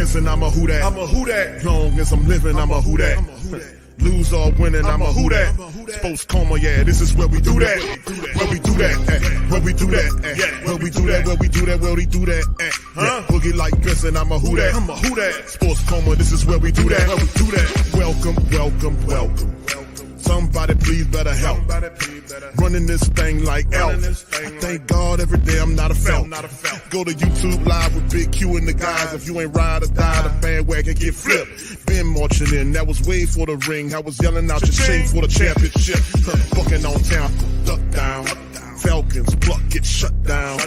pissing, I'm a who that. I'm a who that. Long as I'm living, I'm a who that. Lose or winning, I'm a who that. Sports Coma, yeah, this is where we do that. Where we do that, where we do that, where we do that, where we do that, where we do that. Boogie like pissing, I'm a who that. I'm a who that. Sports Coma, this is where we do that. Where we do that. Welcome, welcome, welcome. Somebody please better help. Running this thing like elf. I thank God every day I'm not a felt. Go to YouTube Live with Big Q and the guys. If you ain't ride or die, the bandwagon get flipped. Been marching in, that was way for the ring. I was yelling out your shame for the championship. Bucking on town, duck down. Falcons, pluck, get shut down.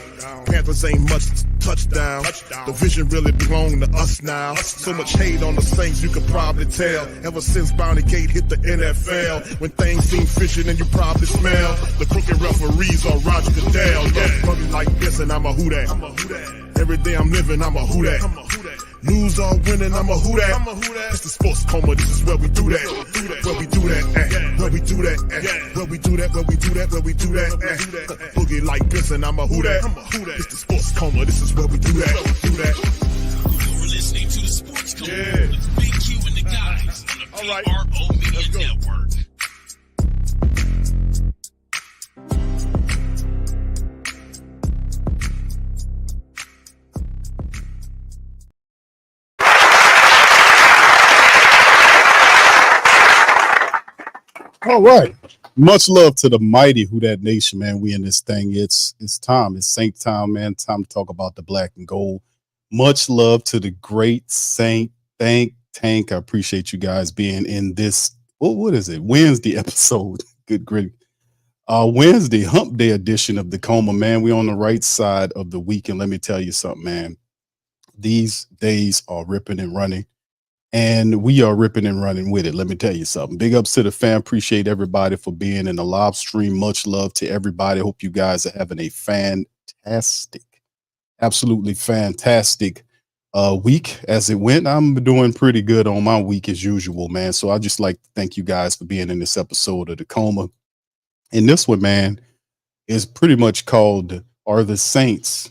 Panthers ain't much touchdown. The vision really belong to us now. So much hate on the Saints, you could probably tell. Ever since Bounty Gate hit the NFL, when things seem fishy and you probably smell the crooked referees on Roger Goodell. Yeah, money like this and I'm a who that. Every day I'm living, I'm a who that. Lose or winning, I'm a who that. It's the Sports Coma, this is where we do that. Where we do that, where we do that, where we do that, where we do that, where we do that. Boogie like this and I'm a who that. It's the Sports Coma, this is where we do that. You're listening to the Sports Coma with Big Q and the guys on the PRO Media Network. All right. Much love to the mighty Who Dat Nation, man. We in this thing. It's time. It's Saint time, man. Time to talk about the black and gold. Much love to the great Saint Tank. I appreciate you guys being in this. What is it? Wednesday episode. Good grief. Wednesday hump day edition of the Coma, man. We on the right side of the week. And let me tell you something, man. These days are ripping and running. And we are ripping and running with it. Let me tell you something. Big ups to the fam. Appreciate everybody for being in the live stream. Much love to everybody. Hope you guys are having a fantastic, absolutely fantastic week as it went. I'm doing pretty good on my week as usual, man. So I just like to thank you guys for being in this episode of the Coma. And this one, man, is pretty much called Are the Saints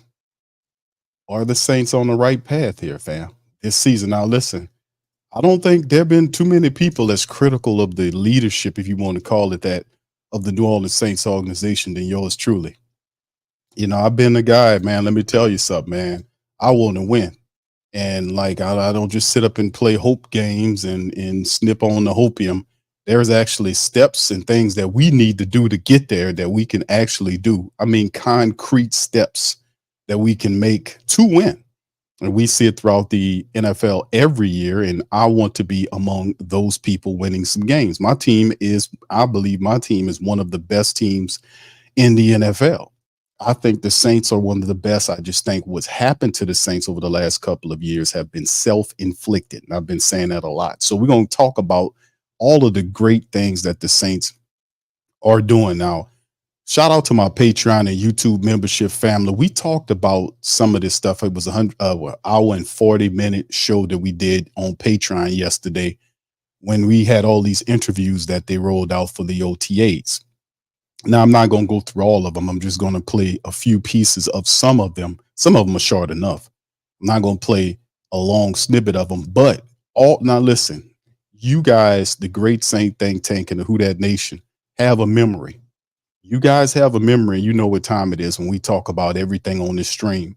on the right path here, fam? This season. Now, listen. I don't think there have been too many people as critical of the leadership, if you want to call it that, of the New Orleans Saints organization than yours truly. You know, I've been a guy, man. Let me tell you something, man. I want to win. And like, I don't just sit up and play hope games and snip on the hopium. There's actually steps and things that we need to do to get there that we can actually do. I mean, concrete steps that we can make to win. And we see it throughout the NFL every year. And I want to be among those people winning some games. I believe my team is one of the best teams in the NFL. I think the Saints are one of the best. I just think what's happened to the Saints over the last couple of years have been self-inflicted. And I've been saying that a lot. So we're going to talk about all of the great things that the Saints are doing now. Shout out to my Patreon and YouTube membership family. We talked about some of this stuff. It was an hour and 40-minute show that we did on Patreon yesterday when we had all these interviews that they rolled out for the OTAs. Now, I'm not going to go through all of them. I'm just going to play a few pieces of some of them. Some of them are short enough. I'm not going to play a long snippet of them. But now listen, you guys, the great Saint Think Tank and the Who Dat Nation, have a memory. You guys have a memory. You know what time it is when we talk about everything on this stream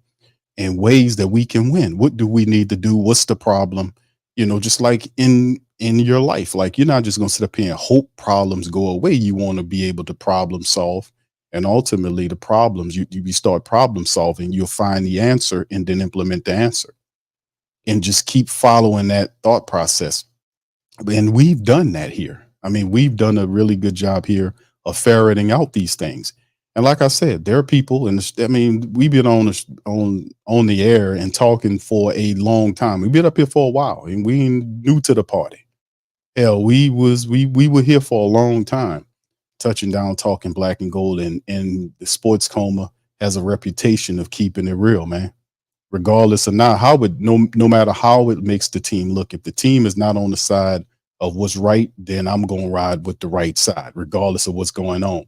and ways that we can win. What do we need to do? What's the problem? You know, just like in your life, like you're not just going to sit up here and hope problems go away. You want to be able to problem solve. And ultimately the problems, you start problem solving, you'll find the answer and then implement the answer and just keep following that thought process. And we've done that here. I mean, we've done a really good job here of ferreting out these things. And like I said, there are people, and I mean, we've been on the air and talking for a long time. We've been up here for a while, and we ain't new to the party. Hell, we were here for a long time, touching down, talking black and gold, and the Sports Coma has a reputation of keeping it real, man. Regardless of not how it, no matter how it makes the team look, if the team is not on the side of what's right, then I'm going to ride with the right side, regardless of what's going on.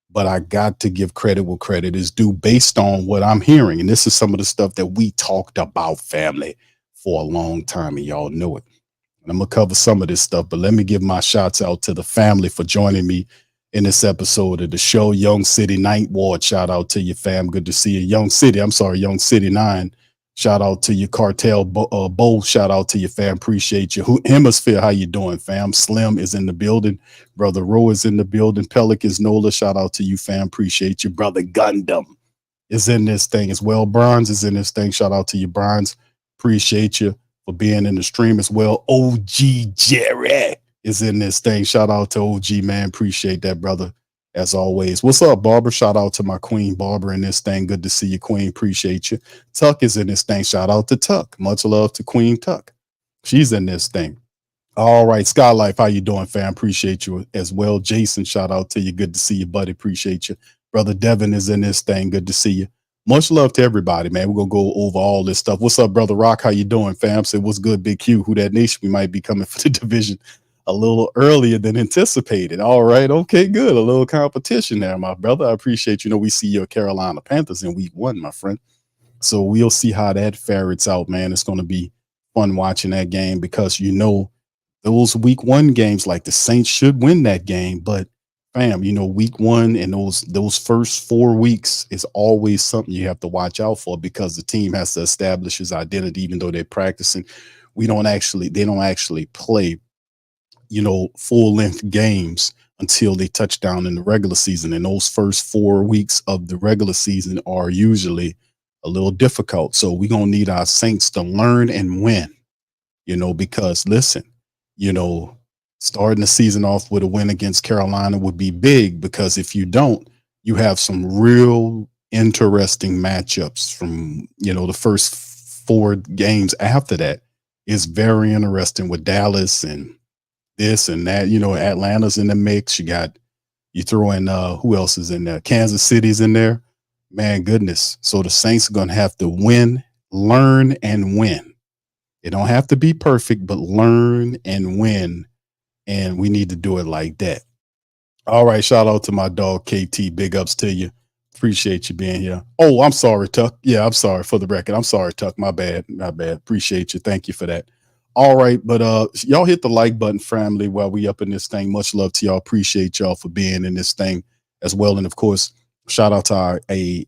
But I got to give credit where credit is due based on what I'm hearing. And this is some of the stuff that we talked about, family, for a long time, and y'all know it. And I'm gonna cover some of this stuff, but let me give my shots out to the family for joining me in this episode of the show. Young City Ninth Ward, shout out to you, fam. Good to see you. Young City 9. Shout out to you, Cartel Bo. Shout out to you, fam. Appreciate you. Hemisphere, how you doing, fam? Slim is in the building. Brother Roe is in the building. Pelicans Nola, shout out to you, fam. Appreciate you. Brother Gundam is in this thing as well. Bronze is in this thing. Shout out to you, Bronze. Appreciate you for being in the stream as well. OG Jerry is in this thing. Shout out to OG, man. Appreciate that, brother. As always. What's up, Barbara? Shout out to my queen, Barbara, in this thing. Good to see you, queen. Appreciate you. Tuck is in this thing. Shout out to Tuck. Much love to Queen Tuck. She's in this thing. All right, Skylife, how you doing, fam? Appreciate you as well. Jason, shout out to you. Good to see you, buddy. Appreciate you. Brother Devin is in this thing. Good to see you. Much love to everybody, man. We're gonna go over all this stuff. What's up, Brother Rock? How you doing, fam? Say what's good, Big Q. Who that nation? We might be coming for the division a little earlier than anticipated. All right. Okay, good. A little competition there, my brother. I appreciate, we see your Carolina Panthers in week 1, my friend. So we'll see how that ferrets out, man. It's going to be fun watching that game because, those week 1 games, like the Saints should win that game. But fam, week 1 and those first 4 weeks is always something you have to watch out for because the team has to establish his identity, even though they're practicing. They don't actually play full length games until they touch down in the regular season. And those first 4 weeks of the regular season are usually a little difficult. So we're going to need our Saints to learn and win, because listen, starting the season off with a win against Carolina would be big because if you don't, you have some real interesting matchups from, the first 4 games after that is very interesting with Dallas and this and that, Atlanta's in the mix. You throw in who else is in there? Kansas City's in there. Man, goodness. So the Saints are going to have to win, learn, and win. It don't have to be perfect, but learn and win. And we need to do it like that. All right. Shout out to my dog, KT. Big ups to you. Appreciate you being here. Oh, I'm sorry, Tuck. Yeah, I'm sorry for the record. I'm sorry, Tuck. My bad. Appreciate you. Thank you for that. All right, but y'all hit the like button, family, while we up in this thing. Much love to y'all. Appreciate y'all for being in this thing as well. And of course, shout out to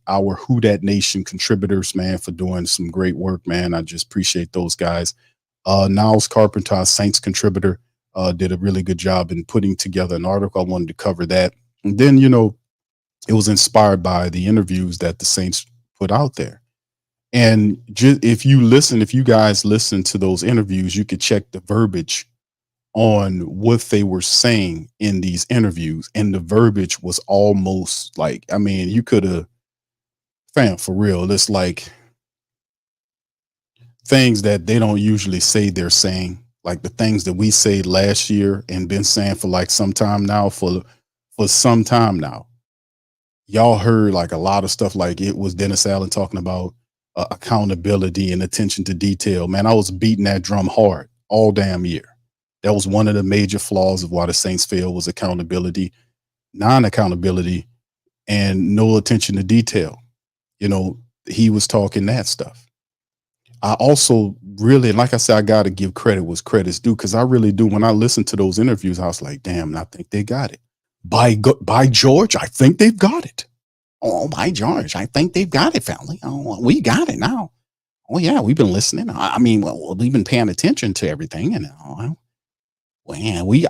our Who Dat Nation contributors, man, for doing some great work, man. I just appreciate those guys. Niles Carpenter, our Saints contributor, did a really good job in putting together an article. I wanted to cover that. And then, it was inspired by the interviews that the Saints put out there. And if you guys listen to those interviews, you could check the verbiage on what they were saying in these interviews. And the verbiage was almost like, you could have, fam, for real, it's like things that they don't usually say they're saying, like the things that we say last year and been saying for like some time now, for some time now. Y'all heard like a lot of stuff, like it was Dennis Allen talking about accountability and attention to detail. Man, I was beating that drum hard all damn year. That was one of the major flaws of why the Saints failed was accountability, non-accountability, and no attention to detail. He was talking that stuff. I also really, like I said, I got to give credit was credit's due because I really do. When I listened to those interviews, I was like, damn, I think they got it. By George, I think they've got it. Oh, by George, I think they've got it, family. Oh, we got it now. Oh, yeah, we've been listening. We've been paying attention to everything. And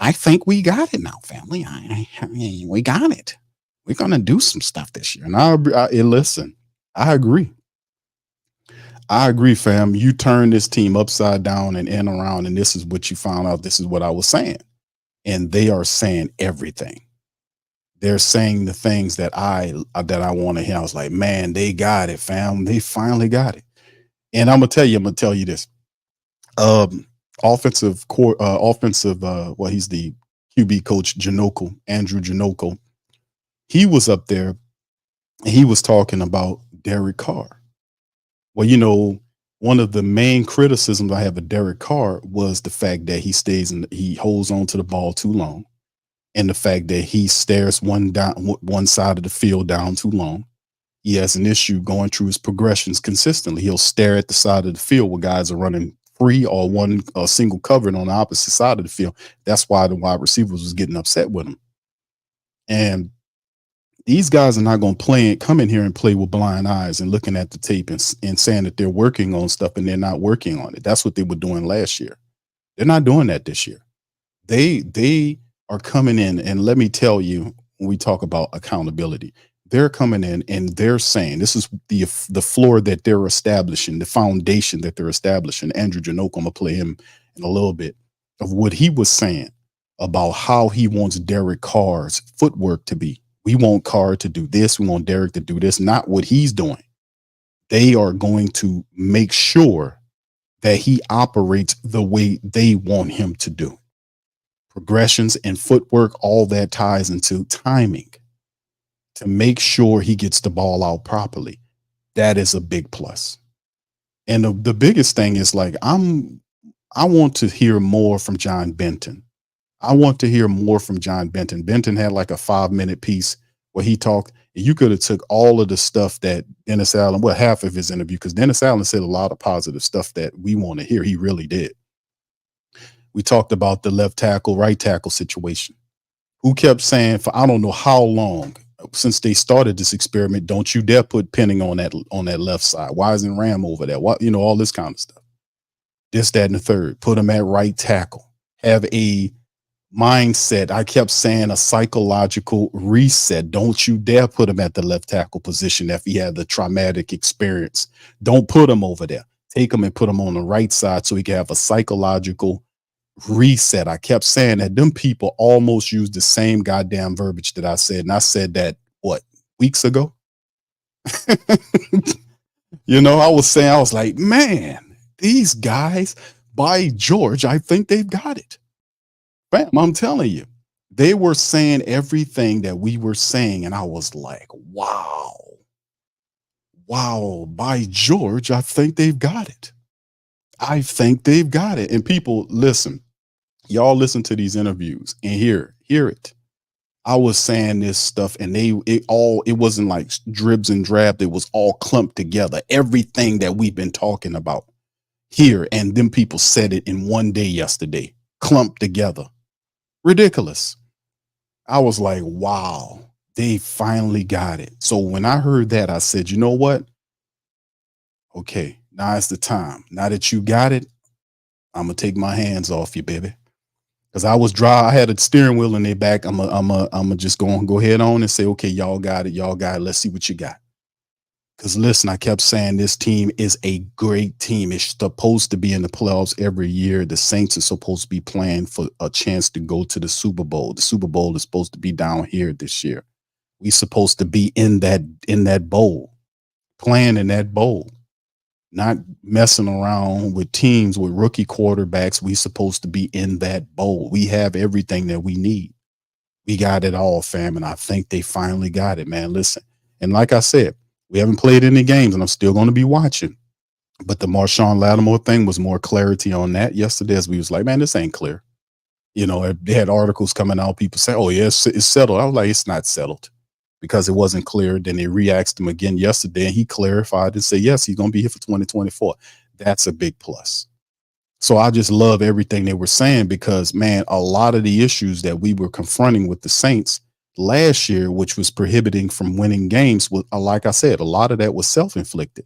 I think we got it now, family. We got it. We're going to do some stuff this year. And listen, I agree. I agree, fam. You turn this team upside down and in around, and this is what you found out. This is what I was saying. And they are saying everything. They're saying the things that I want to hear. I was like, man, they got it, fam. They finally got it. And I'm gonna tell you this. He's the QB coach, Andrew Janoko. He was up there and he was talking about Derek Carr. Well, one of the main criticisms I have of Derek Carr was the fact that he holds on to the ball too long. And the fact that he stares one side of the field down too long. He has an issue going through his progressions consistently. He'll stare at the side of the field where guys are running free or one single covered on the opposite side of the field. That's why the wide receivers was getting upset with him. And these guys are not going to come in here and play with blind eyes and looking at the tape and saying that they're working on stuff and they're not working on it. That's what they were doing last year. They're not doing that this year. They are coming in, and let me tell you, when we talk about accountability, they're coming in and they're saying this is the floor that they're establishing, the foundation that they're establishing. Andrew Janoko, I'm gonna play him in a little bit of what he was saying about how he wants Derek Carr's footwork to be. We want Carr to do this. We want Derek to do this. Not what he's doing. They are going to make sure that he operates the way they want him to do. Progressions and footwork, all that ties into timing to make sure he gets the ball out properly. That is a big plus. And the biggest thing is like, I want to hear more from John Benton. I want to hear more from John Benton. Benton had like a 5-minute piece where he talked, and you could have took all of the stuff that Dennis Allen, well, half of his interview, because Dennis Allen said a lot of positive stuff that we want to hear. He really did. We talked about the left tackle, right tackle situation. Who kept saying for I don't know how long since they started this experiment, don't you dare put Penning on that left side. Why isn't Ram over there? What, all this kind of stuff. This, that, and the third. Put him at right tackle. Have a mindset. I kept saying a psychological reset. Don't you dare put him at the left tackle position if he had the traumatic experience. Don't put him over there. Take him and put him on the right side so he can have a psychological reset. I kept saying that them people almost used the same goddamn verbiage that I said. And I said that, weeks ago? I was like, man, these guys, by George, I think they've got it. Bam, I'm telling you, they were saying everything that we were saying. And I was like, wow, by George, I think they've got it. I think they've got it. And people, listen, y'all listen to these interviews and hear it. I was saying this stuff and it wasn't like dribs and drabs. It was all clumped together. Everything that we've been talking about here. And then people said it in one day yesterday, clumped together. Ridiculous. I was like, wow, they finally got it. So when I heard that, I said, you know what? Okay, now it's the time. Now that you got it, I'm going to take my hands off you, baby. Because I was dry. I had a steering wheel in their back. I'm just going to go ahead on and say, okay, y'all got it. Y'all got it. Let's see what you got. Because listen, I kept saying this team is a great team. It's supposed to be in the playoffs every year. The Saints are supposed to be playing for a chance to go to the Super Bowl. The Super Bowl is supposed to be down here this year. We're supposed to be in that bowl, playing in that bowl, not messing around with teams with rookie quarterbacks. We're supposed to be in that bowl. We have everything that we need. We got it all, fam. And I think they finally got it, man. Listen. And like I said, we haven't played any games and I'm still going to be watching. But the Marshawn Lattimore thing was more clarity on that yesterday as we was like, man, this ain't clear. They had articles coming out. People say, oh, yeah, it's settled. I was like, it's not settled because it wasn't clear. Then they re-asked him again yesterday and he clarified and said, yes, he's going to be here for 2024. That's a big plus. So I just love everything they were saying because, man, a lot of the issues that we were confronting with the Saints last year, which was prohibiting from winning games, was, like I said, a lot of that was self-inflicted.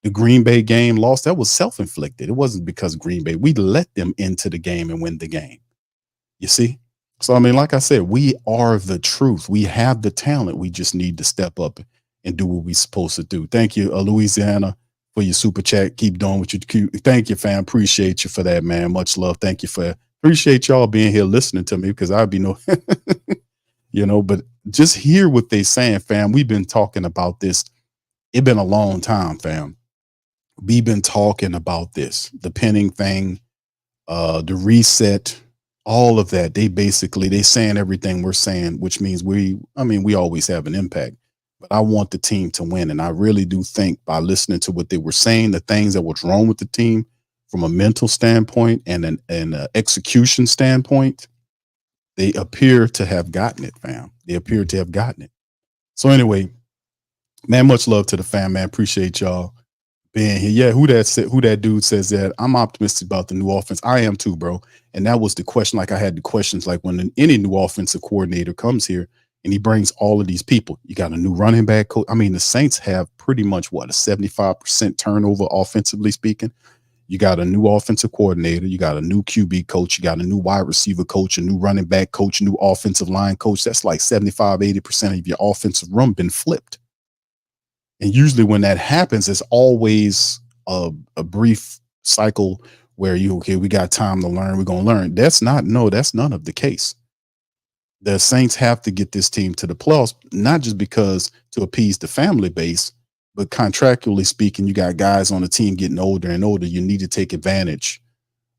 The Green Bay game loss, that was self-inflicted. It wasn't because Green Bay, we let them into the game and win the game. You see? So, I mean, like I said, we are the truth. We have the talent. We just need to step up and do what we're supposed to do. Thank you, Louisiana, for your super chat. Keep doing what you do. Thank you, fam. Appreciate you for that, man. Much love. Thank you appreciate y'all being here listening to me because I'd be but just hear what they saying, fam. We've been talking about this. It's been a long time, fam. We've been talking about this, the Penning thing, the reset, all of that. They saying everything we're saying, which means we always have an impact, but I want the team to win. And I really do think by listening to what they were saying, the things that was wrong with the team from a mental standpoint and an execution standpoint, they appear to have gotten it, fam. They appear to have gotten it. So anyway, man, much love to the fam, man. Appreciate y'all being here. Yeah, who that dude says that I'm optimistic about the new offense. I am too, bro. And that was the question. Like I had the questions like when any new offensive coordinator comes here and he brings all of these people. You got a new running back coach. I mean, the Saints have pretty much what a 75% turnover offensively speaking. You got a new offensive coordinator, you got a new QB coach, you got a new wide receiver coach, a new running back coach, a new offensive line coach. That's like 75-80% of your offensive room been flipped. And usually when that happens, it's always a brief cycle where we got time to learn, we're going to learn. That's none of the case. The Saints have to get this team to the playoffs, not just because to appease the family base, but contractually speaking, you got guys on the team getting older and older. You need to take advantage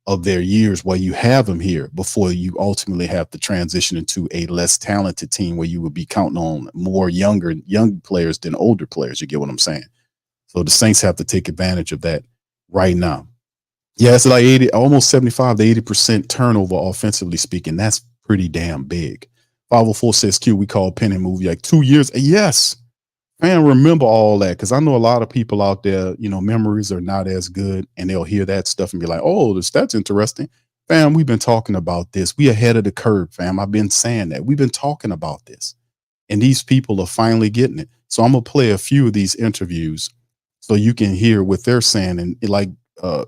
of their years while you have them here before you ultimately have to transition into a less talented team where you would be counting on more young players than older players. You get what I'm saying? So the Saints have to take advantage of that right now. Yeah, it's like almost 75 to 80% turnover offensively speaking. That's pretty damn big. 504 says Q, we call Penny movie like 2 years. Yes. Man, remember all that because I know a lot of people out there, memories are not as good and they'll hear that stuff and be like, oh, that's interesting. Fam, we've been talking about this. We ahead of the curve, fam. I've been saying that. We've been talking about this. And these people are finally getting it. So I'm going to play a few of these interviews so you can hear what they're saying. And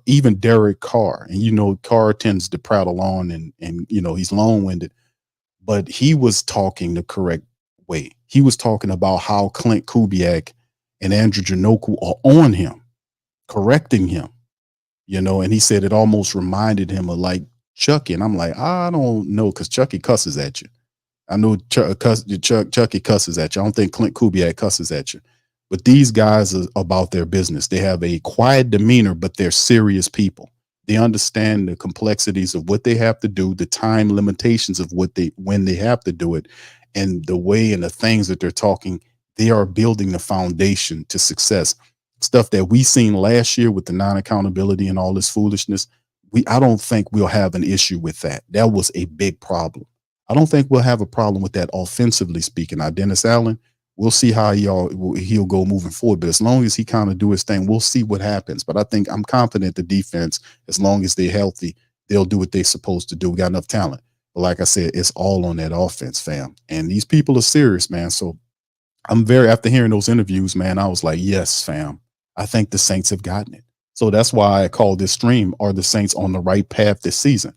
even Derek Carr, and Carr tends to prattle on and he's long-winded, but he was talking the correct way. He was talking about how Clint Kubiak and Andrew Janoku are on him, correcting him, and he said it almost reminded him of like Chucky. And I'm like, I don't know, because Chucky cusses at you. I know Chucky cusses at you. I don't think Clint Kubiak cusses at you. But these guys are about their business. They have a quiet demeanor, but they're serious people. They understand the complexities of what they have to do, the time limitations of when they have to do it, and the way and the things that they're talking. They are building the foundation to success. Stuff that we seen last year with the non-accountability and all this foolishness. I don't think we'll have an issue with that. That was a big problem. I don't think we'll have a problem with that offensively speaking. Now, Dennis Allen, we'll see how he'll go moving forward. But as long as he kind of do his thing, we'll see what happens. But I'm confident the defense, as long as they're healthy, they'll do what they're supposed to do. We got enough talent. But like I said, it's all on that offense, fam. And these people are serious, man. So after hearing those interviews, man, I was like, yes, fam. I think the Saints have gotten it. So that's why I call this stream, are the Saints on the right path this season?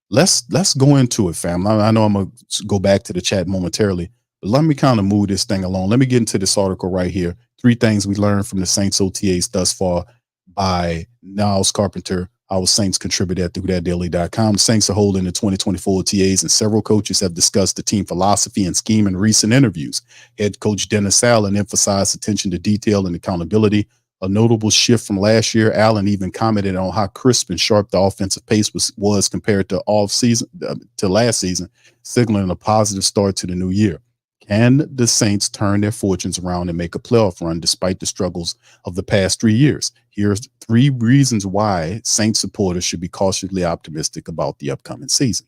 Let's go into it, fam. I know I'm going to go back to the chat momentarily, but let me kind of move this thing along. Let me get into this article right here. 3 things we learned from the Saints OTAs thus far by Niles Carpenter, our Saints contributor at TheWhoDatDaily.com. The Saints are holding the 2024 OTAs, and several coaches have discussed the team philosophy and scheme in recent interviews. Head coach Dennis Allen emphasized attention to detail and accountability, a notable shift from last year. Allen even commented on how crisp and sharp the offensive pace was compared to last season, signaling a positive start to the new year. Can the Saints turn their fortunes around and make a playoff run despite the struggles of the past 3 years? Here's 3 reasons why Saints supporters should be cautiously optimistic about the upcoming season.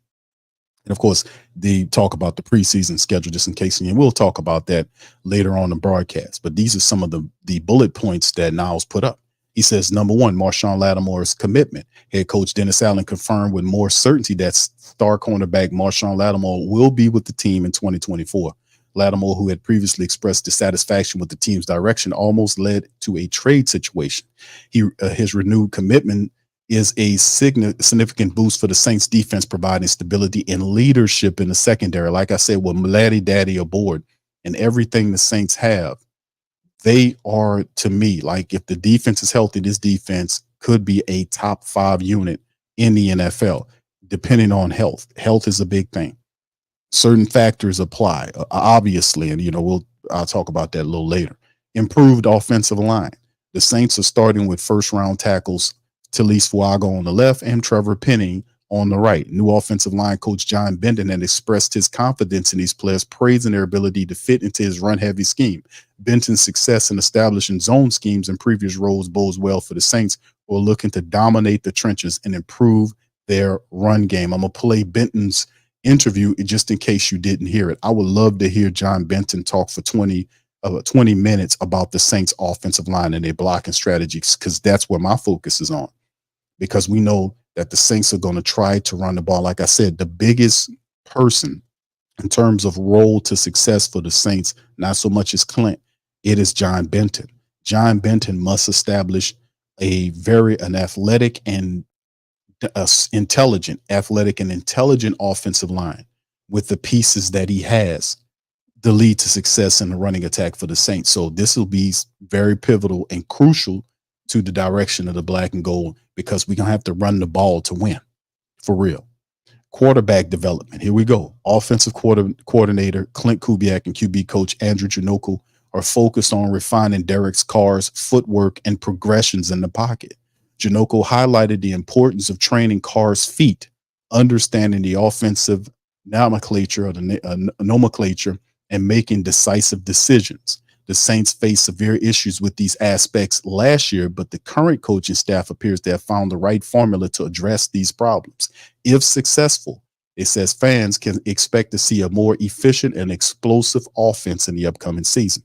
And of course, they talk about the preseason schedule just in case, and we'll talk about that later on the broadcast. But these are some of the bullet points that Niles put up. He says, number 1, Marshawn Lattimore's commitment. Head coach Dennis Allen confirmed with more certainty that star cornerback Marshawn Lattimore will be with the team in 2024. Lattimore, who had previously expressed dissatisfaction with the team's direction, almost led to a trade situation. His renewed commitment is a significant boost for the Saints defense, providing stability and leadership in the secondary. Like I said, with Laddie Daddy aboard and everything the Saints have, they are, to me, like if the defense is healthy, this defense could be a top 5 unit in the NFL, depending on health. Health is a big thing. Certain factors apply, obviously, and I'll talk about that a little later. Improved offensive line. The Saints are starting with first-round tackles Talise Fuaga on the left and Trevor Penning on the right. New offensive line coach John Benton had expressed his confidence in these players, praising their ability to fit into his run-heavy scheme. Benton's success in establishing zone schemes in previous roles bodes well for the Saints, who are looking to dominate the trenches and improve their run game. I'm going to play Benton's interview just in case you didn't hear it. I would love to hear John Benton talk for 20 20 minutes about the Saints offensive line and their blocking strategies, because that's where my focus is on, because we know that the Saints are going to try to run the ball. Like I said, the biggest person in terms of role to success for the Saints, not so much as Clint, it is John Benton. John Benton must establish an athletic and intelligent offensive line with the pieces that he has to lead to success in the running attack for the Saints. So this will be very pivotal and crucial to the direction of the black and gold, because we're going to have to run the ball to win for real. Quarterback development. Here we go. Offensive coordinator Clint Kubiak and QB coach Andrew Janocko are focused on refining Derek Carr's footwork and progressions in the pocket. Janocko highlighted the importance of training Carr's feet, understanding the offensive nomenclature and making decisive decisions. The Saints faced severe issues with these aspects last year, but the current coaching staff appears to have found the right formula to address these problems. If successful, it says fans can expect to see a more efficient and explosive offense in the upcoming season.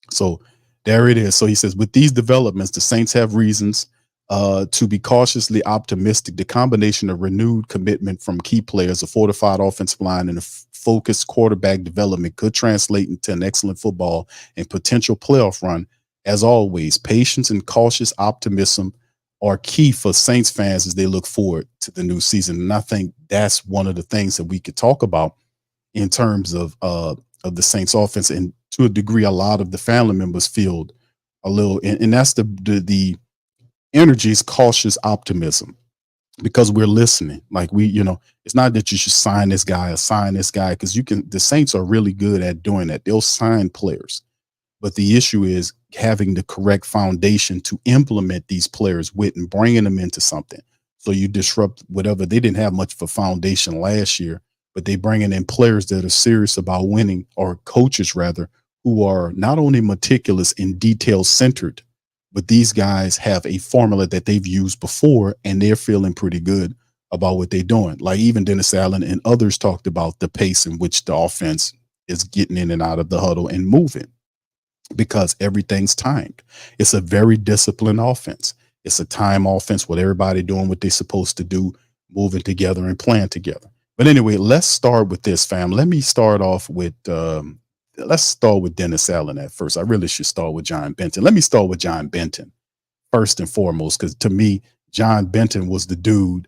So there it is. So he says, with these developments, the Saints have reasons to be cautiously optimistic. The combination of renewed commitment from key players, a fortified offensive line, and a focused quarterback development could translate into an excellent football and potential playoff run. As always, patience and cautious optimism are key for Saints fans as they look forward to the new season. And I think that's one of the things that we could talk about in terms of the Saints offense. And to a degree, a lot of the family members feel a little, and that's the energy is cautious optimism, because we're listening. Like it's not that you should sign this guy or sign this guy, because the Saints are really good at doing that. They'll sign players, but the issue is having the correct foundation to implement these players with and bringing them into something. So you disrupt whatever. They didn't have much of a foundation last year, but they bringing in players that are serious about winning, or coaches rather, who are not only meticulous and detail centered, but these guys have a formula that they've used before, and they're feeling pretty good about what they're doing. Like even Dennis Allen and others talked about the pace in which the offense is getting in and out of the huddle and moving, because everything's timed. It's a very disciplined offense. It's a time offense with everybody doing what they're supposed to do, moving together and playing together. But anyway, let's start with this, fam. Let me start off with let's start with Dennis Allen at first. I really should start with John Benton. Let me start with John Benton first and foremost, because to me, John Benton was the dude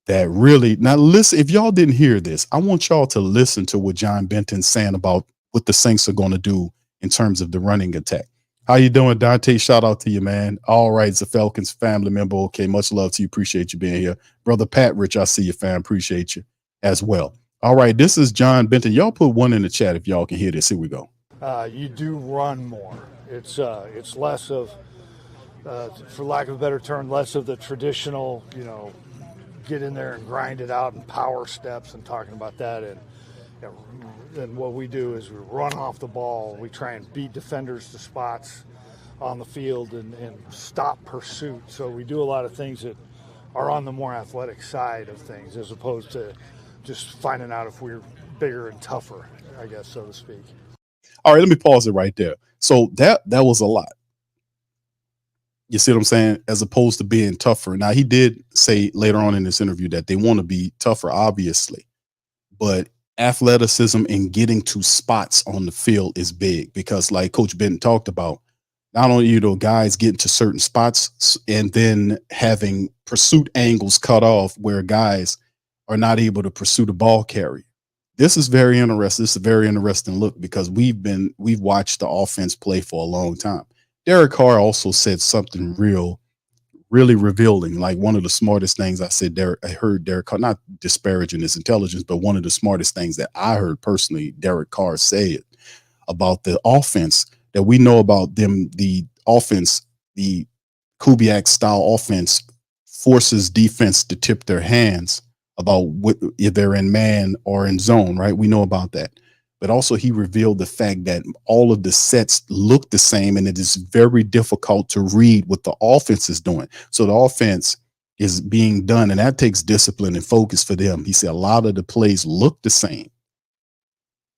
that really, now listen, if y'all didn't hear this, I want y'all to listen to what John Benton's saying about what the Saints are going to do in terms of the running attack. How you doing, Dante? Shout out to you, man. All right, it's a Falcons family member. Okay, much love to you. Appreciate you being here. Brother Pat Rich, I see you, fam. Appreciate you as well. All right, this is John Benton. Y'all put one in the chat if y'all can hear this. Here we go. You do run more. It's less of, for lack of a better term, less of the traditional, get in there and grind it out and power steps and talking about that. And what we do is we run off the ball. We try and beat defenders to spots on the field and stop pursuit. So we do a lot of things that are on the more athletic side of things, as opposed to just finding out if we're bigger and tougher, I guess, so to speak. All right, let me pause it right there. So that was a lot. You see what I'm saying? As opposed to being tougher. Now, he did say later on in this interview that they want to be tougher, obviously, but athleticism and getting to spots on the field is big, because like Coach Benton talked about, not only, guys getting to certain spots and then having pursuit angles cut off where guys are not able to pursue the ball carrier. This is very interesting. This is a very interesting look, because we've watched the offense play for a long time. Derek Carr also said something really revealing. Like one of the smartest things I heard Derek Carr, not disparaging his intelligence, but one of the smartest things that I heard personally, Derek Carr said about the offense that we know about them. The offense, the Kubiak style offense, forces defense to tip their hands about if they're in man or in zone, right? We know about that. But also he revealed the fact that all of the sets look the same, and it is very difficult to read what the offense is doing. So the offense is being done, and that takes discipline and focus for them. He said a lot of the plays look the same,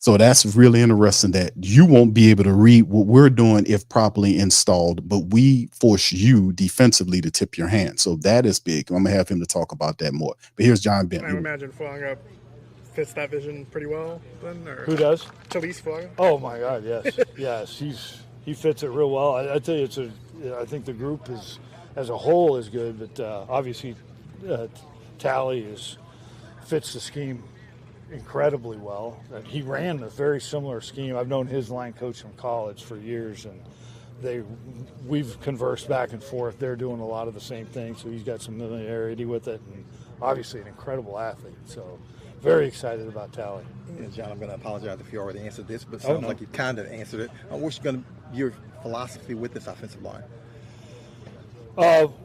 So that's really interesting that you won't be able to read what we're doing if properly installed, but we force you defensively to tip your hand. So that is big. I'm gonna have him to talk about that more. But here's John I Benton. imagine Fuanga fits that vision pretty well then, or Who does? Talise Fuanga. Oh my God, yes, yes, he fits it real well. I tell you, I think the group is as a whole is good, but obviously Tally fits the scheme incredibly well. He ran a very similar scheme. I've known his line coach from college for years, and we've conversed back and forth. They're doing a lot of the same things, so he's got some familiarity with it, and obviously an incredible athlete. So very excited about Tally. And John, I'm going to apologize if you already answered this, but it sounds like you kind of answered it. What's going to be your philosophy with this offensive line?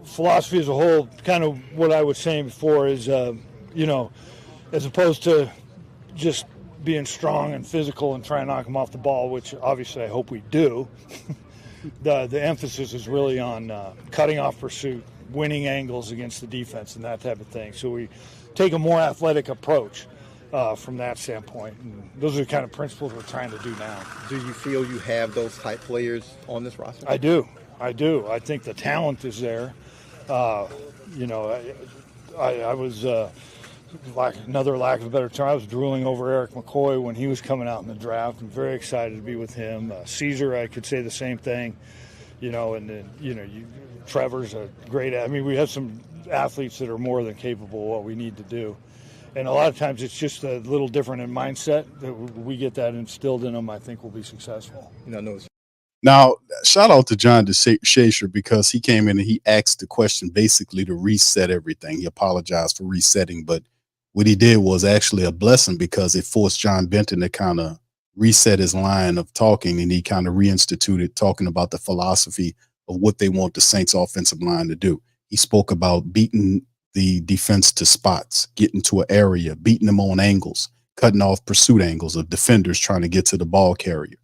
Philosophy as a whole, kind of what I was saying before is, as opposed to just being strong and physical and trying to knock them off the ball, which obviously I hope we do, the emphasis is really on cutting off pursuit, winning angles against the defense and that type of thing. So we take a more athletic approach from that standpoint. And those are the kind of principles we're trying to do now. Do you feel you have those type players on this roster? I do. I think the talent is there. I was, another lack of a better term, I was drooling over Eric McCoy when he was coming out in the draft. I'm very excited to be with him. Caesar, I could say the same thing. Trevor's a great. I mean, we have some athletes that are more than capable of what we need to do. And a lot of times it's just a little different in mindset that we get that instilled in them. I think we'll be successful. Now, shout out to John DeShazer because he came in and he asked the question basically to reset everything. He apologized for resetting, but what he did was actually a blessing because it forced John Benton to kind of reset his line of talking, and he kind of reinstituted talking about the philosophy of what they want the Saints offensive line to do. He spoke about beating the defense to spots, getting to an area, beating them on angles, cutting off pursuit angles of defenders trying to get to the ball carrier.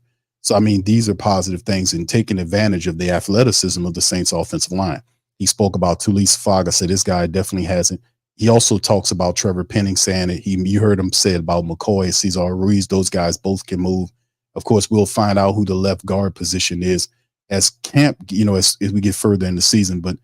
So, I mean, these are positive things and taking advantage of the athleticism of the Saints offensive line. He spoke about Talise Fuanga, said this guy definitely has it. He also talks about Trevor Penning saying it. You heard him say it about McCoy, Cesar Ruiz. Those guys both can move. Of course, we'll find out who the left guard position is as camp, as we get further in the season. But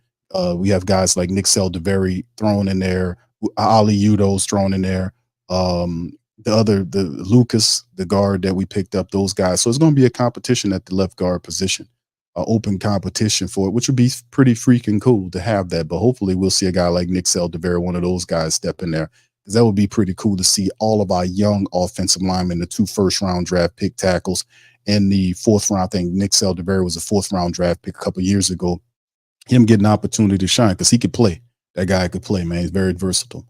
we have guys like Nick Seldaveri thrown in there, Ali Udo's thrown in there. The Lucas, the guard that we picked up, those guys. So it's going to be a competition at the left guard position, open competition for it, which would be pretty freaking cool to have that. But hopefully we'll see a guy like Nick Seldaveri, one of those guys, step in there, because that would be pretty cool to see all of our young offensive linemen, the 2 first-round draft pick tackles, and the 4th round. I think Nick Seldaveri was a 4th round draft pick a couple of years ago. Him getting an opportunity to shine because he could play. That guy could play, man. He's very versatile.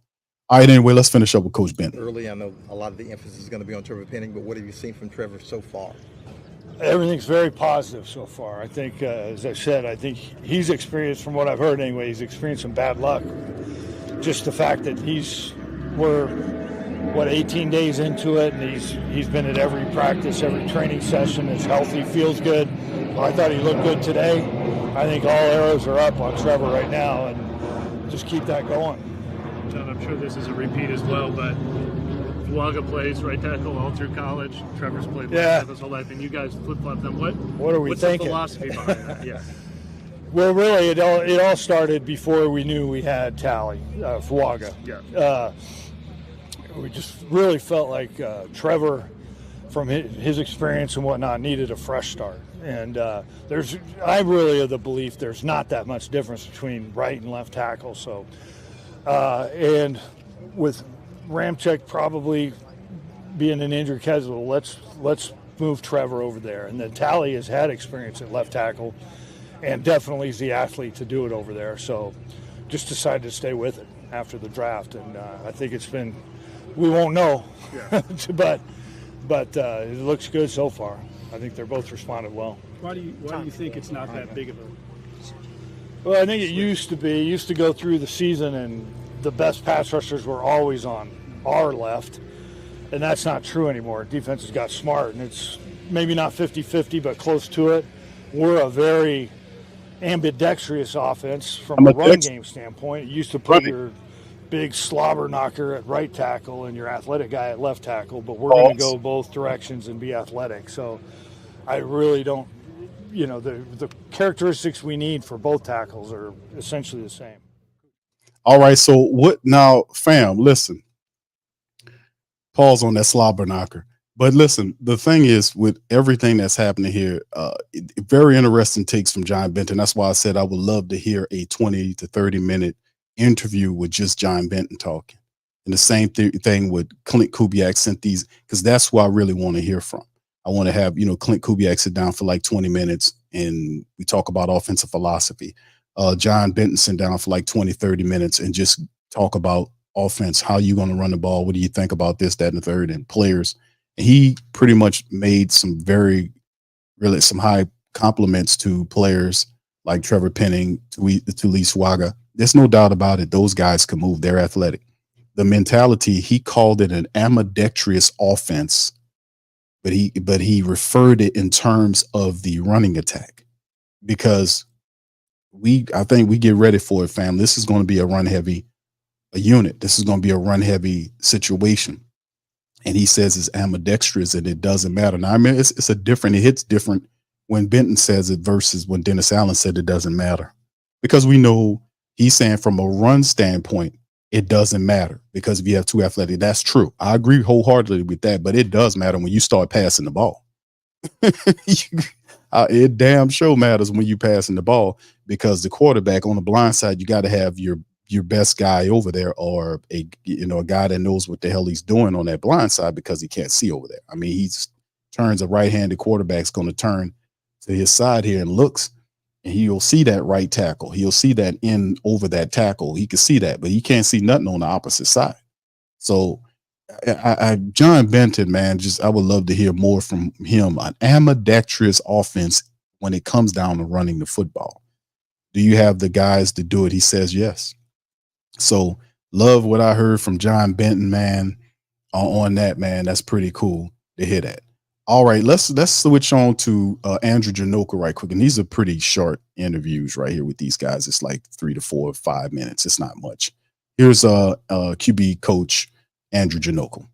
All right, anyway, let's finish up with Coach Benton. Early, I know a lot of the emphasis is going to be on Trevor Penning, but what have you seen from Trevor so far? Everything's very positive so far. I think, as I said, I think he's experienced, from what I've heard anyway, he's experienced some bad luck. Just the fact that we're 18 days into it, and he's been at every practice, every training session, is healthy, feels good. Well, I thought he looked good today. I think all arrows are up on Trevor right now, and just keep that going. John, I'm sure this is a repeat as well, but Fuanga plays right tackle all through college. Trevor's played left tackle his whole life, and you guys flip-flop them. What are we what's thinking? The philosophy behind that? Yeah. Well, really, it all started before we knew we had Tally, Fuanga. Yeah. We just really felt like Trevor, from his experience and whatnot, needed a fresh start. And I'm really of the belief there's not that much difference between right and left tackle. So, and with Ramczyk probably being an injured casualty, let's move Trevor over there. And then Tally has had experience at left tackle, and definitely is the athlete to do it over there. So, just decided to stay with it after the draft, and I think it's been. We won't know, but it looks good so far. I think they're both responded well. Why do you think it's not that big of a? Well, I think it used to be. It used to go through the season, and the best pass rushers were always on our left, and that's not true anymore. Defense has got smart, and it's maybe not 50-50, but close to it. We're a very ambidextrous offense from a run game standpoint. It used to put your big slobber knocker at right tackle and your athletic guy at left tackle, but we're going to Pause. go both directions and be athletic. So I really don't, the characteristics we need for both tackles are essentially the same. All right. So what now, fam? Listen, pause on that slobber knocker. But listen, the thing is, with everything that's happening here, very interesting takes from John Benton. That's why I said I would love to hear a 20 to 30-minute interview with just John Benton talking. And the same thing with Clint Kubiak sent these, because that's who I really want to hear from. I want to have, Clint Kubiak sit down for like 20 minutes and we talk about offensive philosophy. John Benton sit down for like 20, 30 minutes and just talk about offense. How you going to run the ball? What do you think about this, that, and the third, and players? He pretty much made some some high compliments to players like Trevor Penning, to Lee Swaga. There's no doubt about it. Those guys can move. They're athletic. The mentality, he called it an ambidextrous offense, but he referred it in terms of the running attack, because I think we get ready for it, fam. This is going to be a run heavy unit. This is going to be a run heavy situation. And he says it's ambidextrous and it doesn't matter. Now, I mean, it hits different when Benton says it versus when Dennis Allen said it doesn't matter, because we know he's saying from a run standpoint, it doesn't matter, because if you have two athletic, that's true. I agree wholeheartedly with that, but it does matter when you start passing the ball. It damn sure matters when you passing the ball, because the quarterback on the blind side, you got to have your best guy over there, or a guy that knows what the hell he's doing on that blind side, because he can't see over there. I mean, he turns, a right-handed quarterback's going to turn to his side here and looks, and he'll see that right tackle. He'll see that in over that tackle. He can see that, but he can't see nothing on the opposite side. So John Benton, man, I would love to hear more from him. An ambidextrous offense when it comes down to running the football. Do you have the guys to do it? He says yes. So love what I heard from John Benton, man, on that, man. That's pretty cool to hear that. All right, let's switch on to Andrew Janoka right quick. And these are pretty short interviews right here with these guys. It's like 3 to 4 or 5 minutes. It's not much. Here's QB coach Andrew Janoka.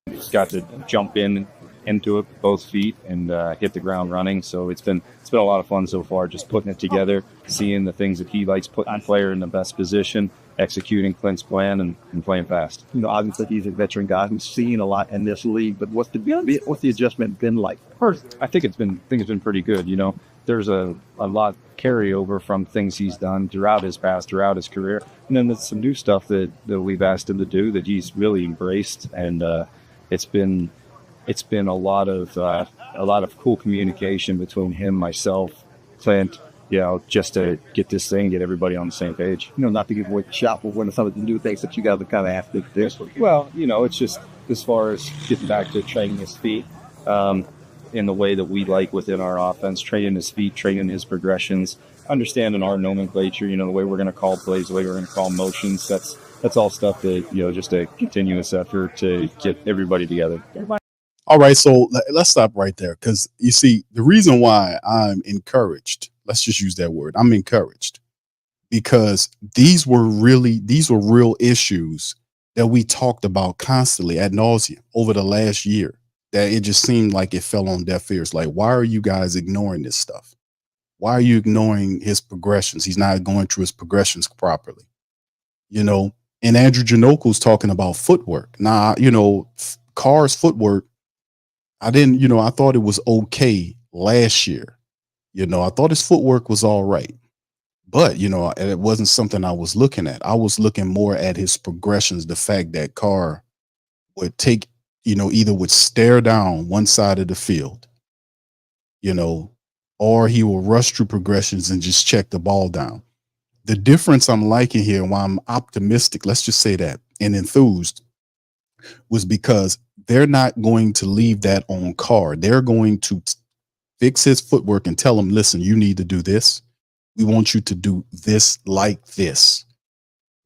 He's got to jump into it, both feet, and hit the ground running. So it's been a lot of fun so far, just putting it together, seeing the things that he likes, putting the player in the best position, executing Clint's plan, and playing fast. Obviously he's a veteran guy who's seen a lot in this league, but what's the adjustment been like? I think it's been pretty good. There's a lot carryover from things he's done throughout his past, throughout his career, and then there's some new stuff that we've asked him to do that he's really embraced, and it's been a lot of cool communication between him, myself, Clint, just to get this thing, get everybody on the same page. Not to give away the shop, but when some of the new things that you guys are kind of after this. Well, it's just as far as getting back to training his feet in the way that we like within our offense, training his feet, training his progressions, understanding our nomenclature, the way we're going to call plays, the way we're going to call motions. That's all stuff that, just a continuous effort to get everybody together. All right, so let's stop right there, because you see, the reason why I'm encouraged, let's just use that word, I'm encouraged, because these were real issues that we talked about constantly ad nauseum over the last year, that it just seemed like it fell on deaf ears. Like, why are you guys ignoring this stuff? Why are you ignoring his progressions? He's not going through his progressions properly, and Andrew Janoka's talking about footwork. Now, Carr's footwork, I thought it was okay last year. I thought his footwork was all right, but, it wasn't something I was looking at. I was looking more at his progressions. The fact that Carr would take, either would stare down one side of the field, or he will rush through progressions and just check the ball down. The difference I'm liking here, and why I'm optimistic, let's just say that, and enthused, was because they're not going to leave that on Carr. They're going to fix his footwork and tell him, listen, you need to do this. We want you to do this like this.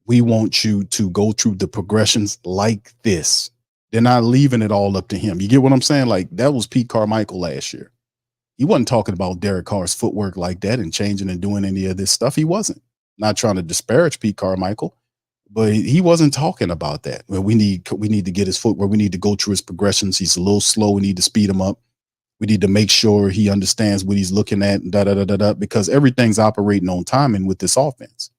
We want you to go through the progressions like this. They're not leaving it all up to him. You get what I'm saying? Like, that was Pete Carmichael last year. He wasn't talking about Derek Carr's footwork like that and changing and doing any of this stuff. He wasn't. Not trying to disparage Pete Carmichael. But he wasn't talking about that. Well, we need to get his foot where we need to go through his progressions. He's a little slow. We need to speed him up. We need to make sure he understands what he's looking at, because everything's operating on timing with this offense.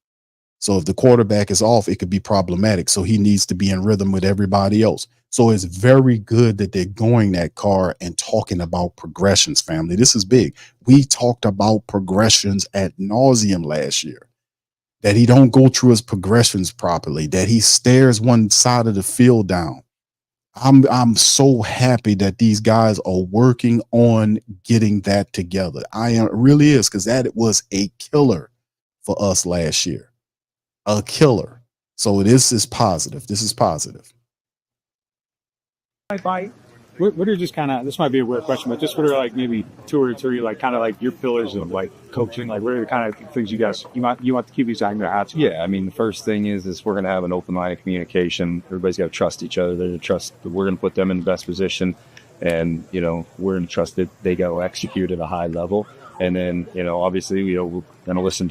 So if the quarterback is off, it could be problematic. So he needs to be in rhythm with everybody else. So it's very good that they're going that car and talking about progressions, family. This is big. We talked about progressions ad nauseum last year. That he don't go through his progressions properly, that he stares one side of the field down. I'm so happy that these guys are working on getting that together. It really is, because that was a killer for us last year. A killer. So this is positive. This is positive. What are just kind of, this might be a weird question, but just what are like maybe 2 or 3 like kind of like your pillars of like coaching? Like what are the kind of things you guys you want to keep these on their hats? Yeah, I mean, the first thing is we're going to have an open line of communication. Everybody's got to trust each other. They're going to trust that we're going to put them in the best position, and we're going to trust that they go execute at a high level. And then obviously we're going to listen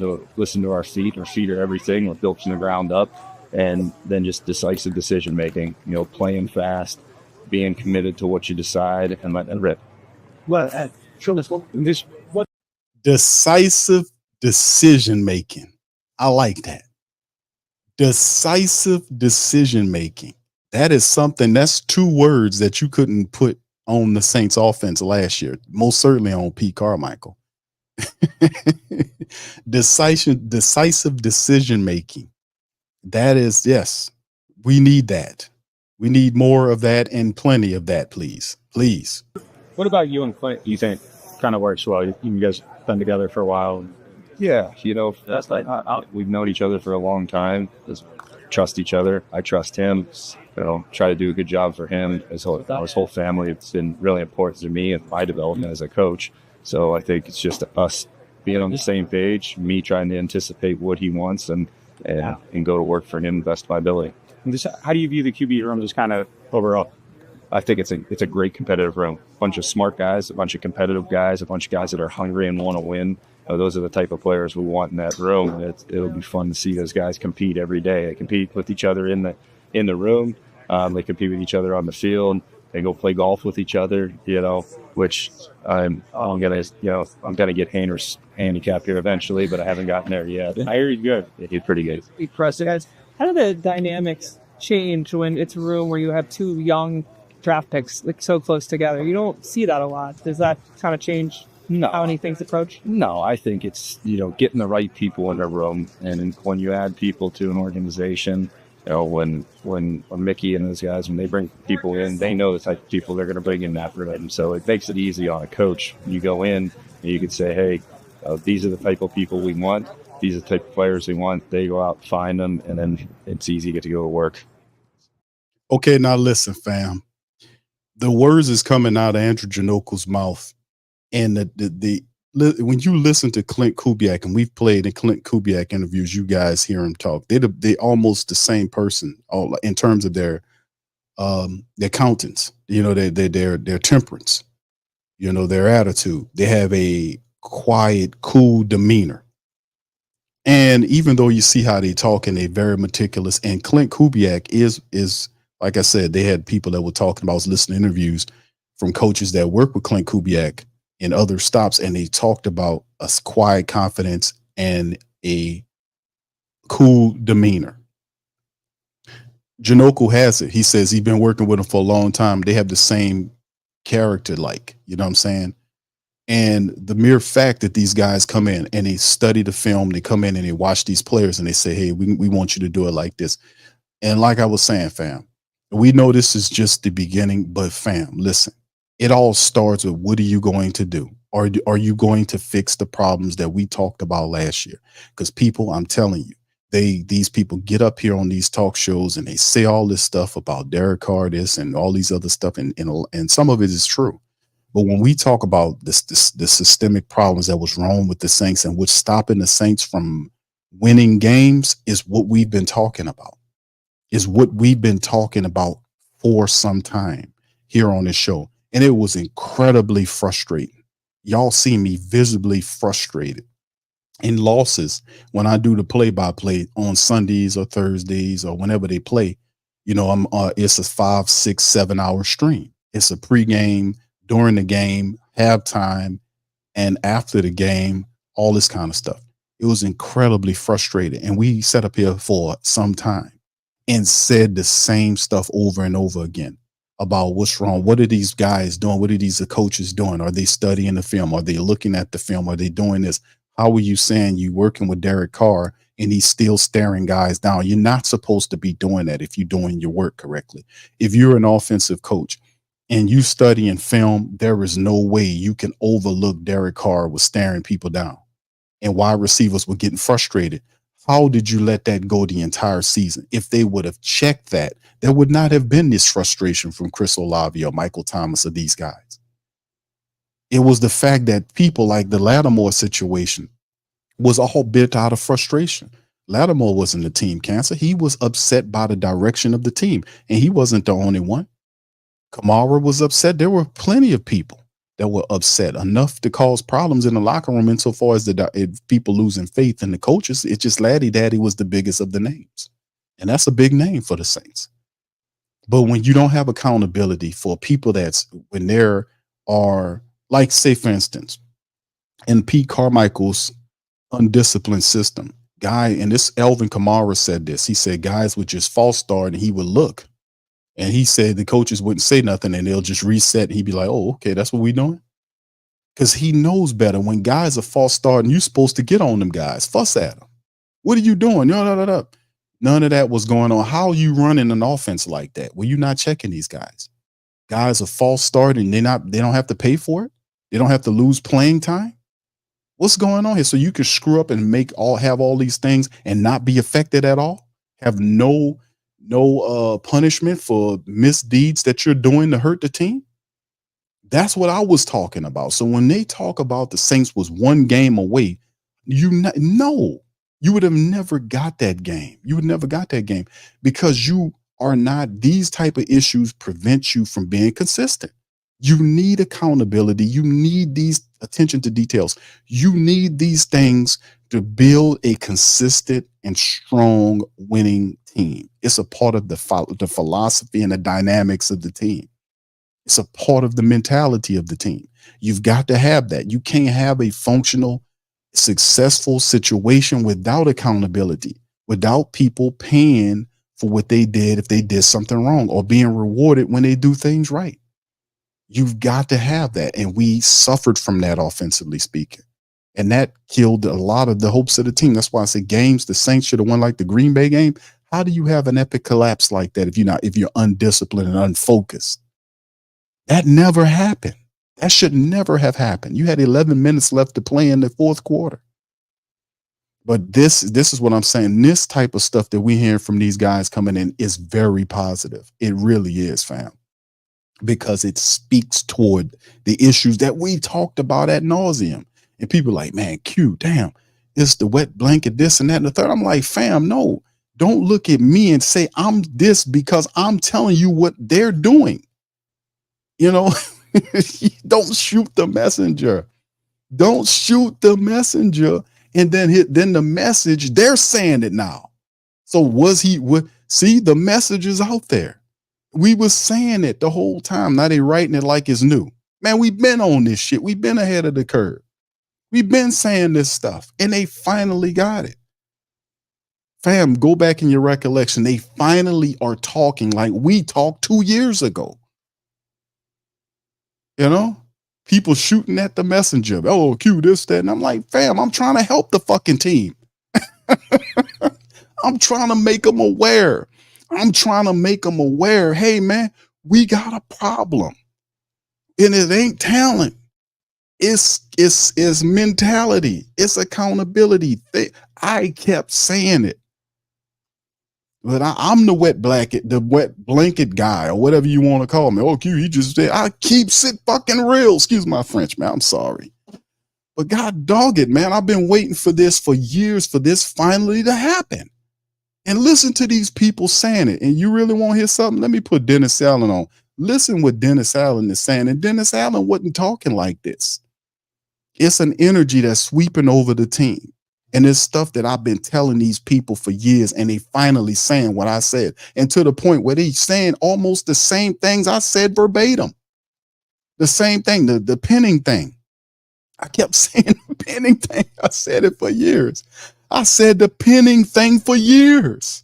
to our feet. Our feet are everything. We're built from the ground up, and then just decisive decision making. Playing fast, being committed to what you decide, and letting it rip. Well, what Decisive decision making. I like that. Decisive decision making. That is something, that's 2 words that you couldn't put on the Saints offense last year. Most certainly on Pete Carmichael. Decisive decision making. That is, yes, we need that. We need more of that and plenty of that, please. Please. What about you and Clint? You think kind of works well? You guys been together for a while. Yeah, that's like we've known each other for a long time. Just trust each other. I trust him. Try to do a good job for him. His whole family. It's been really important to me and my development as a coach. So I think it's just us being on the same page. Me trying to anticipate what he wants and go to work for him best of my ability. How do you view the QB room just kind of overall? I think it's a great competitive room. A bunch of smart guys, a bunch of competitive guys, a bunch of guys that are hungry and want to win. Those are the type of players we want in that room. It'll be fun to see those guys compete every day. They compete with each other in the room. They compete with each other on the field. They go play golf with each other. Which I'm gonna get Hayner's handicap here eventually, but I haven't gotten there yet. I hear he's good. He's pretty good. Impressive, guys. How do the dynamics change when it's a room where you have 2 young draft picks like so close together? You don't see that a lot. Does that kind of change how anything's approached? No, I think it's getting the right people in a room, and when you add people to an organization, when Mickey and those guys, when they bring people in, they know the type of people they're going to bring in that room. So it makes it easy on a coach. You go in and you could say, hey, these are the type of people we want. These are the type of players we want. They go out, find them, and then it's easy to get to go to work. Okay, now listen, fam. The words is coming out of Andrew Janoko's mouth, and when you listen to Clint Kubiak, and we've played in Clint Kubiak interviews, you guys hear him talk. They almost the same person, all in terms of their accountants. Their temperance. Their attitude. They have a quiet, cool demeanor. And even though you see how they talk and they're very meticulous, and Clint Kubiak is like I said, they had people that were talking about, I was listening to interviews from coaches that work with Clint Kubiak in other stops, and they talked about a quiet confidence and a cool demeanor. Janoko has it. He says he's been working with him for a long time. They have the same character, you know what I'm saying? And the mere fact that these guys come in and they study the film, they come in and they watch these players and they say, hey, we want you to do it like this. And like I was saying, fam, we know this is just the beginning, but fam, listen, it all starts with, what are you going to do? Are you going to fix the problems that we talked about last year? Because people, I'm telling you, these people get up here on these talk shows and they say all this stuff about Derek Carr, this and all these other stuff. And some of it is true. But when we talk about the systemic problems that was wrong with the Saints and what's stopping the Saints from winning games is what we've been talking about. Is what we've been talking about for some time here on this show. And it was incredibly frustrating. Y'all see me visibly frustrated In losses, when I do the play by play on Sundays or Thursdays or whenever they play, I'm it's a 5, 6, 7 hour stream. It's a pregame, during the game, halftime, and after the game, all this kind of stuff. It was incredibly frustrating. And we sat up here for some time and said the same stuff over and over again about what's wrong. What are these guys doing? What are these coaches doing? Are they studying the film? Are they looking at the film? Are they doing this? How are you saying you working with Derek Carr and he's still staring guys down? You're not supposed to be doing that if you're doing your work correctly. If you're an offensive coach and you study and film, there is no way you can overlook Derek Carr was staring people down and wide receivers were getting frustrated. How did you let that go the entire season? If they would have checked that, there would not have been this frustration from Chris Olave or Michael Thomas or these guys. It was the fact that people like the Lattimore situation was all bit out of frustration. Lattimore wasn't a team cancer. He was upset by the direction of the team, and he wasn't the only one. Kamara was upset. There were plenty of people that were upset enough to cause problems in the locker room insofar as people losing faith in the coaches. It's just Laddie Daddy was the biggest of the names. And that's a big name for the Saints. But when you don't have accountability for people when there are, like, say, for instance, in Pete Carmichael's undisciplined system, and this Elvin Kamara said this, he said guys would just false start and he would look. And he said the coaches wouldn't say nothing and they'll just reset. And he'd be like, oh, okay, that's what we're doing. Because he knows better. When guys are false starting, you're supposed to get on them guys, fuss at them. What are you doing? No. None of that was going on. How are you running an offense like that? Well, you're not checking these guys. Guys are false starting. They don't have to pay for it. They don't have to lose playing time. What's going on here? So you can screw up and have all these things and not be affected at all. Have no punishment for misdeeds that you're doing to hurt the team. That's what I was talking about. So when they talk about the Saints was one game away, you would have never got that game. You would never got that game because you are not, these type of issues prevent you from being consistent. You need accountability. You need these attention to details. You need these things to build a consistent and strong winning team. It's a part of the philosophy and the dynamics of the team. It's a part of the mentality of the team. You've got to have that. You can't have a functional, successful situation without accountability, without people paying for what they did if they did something wrong or being rewarded when they do things right. You've got to have that. And we suffered from that, offensively speaking. And that killed a lot of the hopes of the team. That's why I say games the Saints should have won, like the Green Bay game. How do you have an epic collapse like that if you're undisciplined and unfocused? That never happened. That should never have happened. You had 11 minutes left to play in the fourth quarter. But this is what I'm saying. This type of stuff that we hear from these guys coming in is very positive. It really is, fam. Because it speaks toward the issues that we talked about ad nauseum. And people are like, man, Q, damn, it's the wet blanket, this and that and the third. I'm like, fam, no, don't look at me and say I'm this because I'm telling you what they're doing. Don't shoot the messenger. Don't shoot the messenger. And then the message, they're saying it now. So see, the message is out there. We were saying it the whole time. Now they writing it like it's new. Man, we've been on this shit. We've been ahead of the curve. We've been saying this stuff and they finally got it. Fam, go back in your recollection. They finally are talking like we talked 2 years ago. People shooting at the messenger. Oh, Q, this, that. And I'm like, fam, I'm trying to help the fucking team. I'm trying to make them aware. Hey, man, we got a problem. And it ain't talent. It's mentality. It's accountability. I kept saying it. But I'm the wet blanket guy, or whatever you want to call me. Oh, Q, he just said, I keep it fucking real. Excuse my French, man. I'm sorry. But God dog it, man. I've been waiting for this for years, for this finally to happen. And listen to these people saying it. And you really want to hear something? Let me put Dennis Allen on. Listen what Dennis Allen is saying. And Dennis Allen wasn't talking like this. It's an energy that's sweeping over the team. And it's stuff that I've been telling these people for years, and they finally saying what I said. And to the point where they saying almost the same things I said verbatim. The same thing, the pinning thing. I kept saying the pinning thing. I said it for years. I said the pinning thing for years.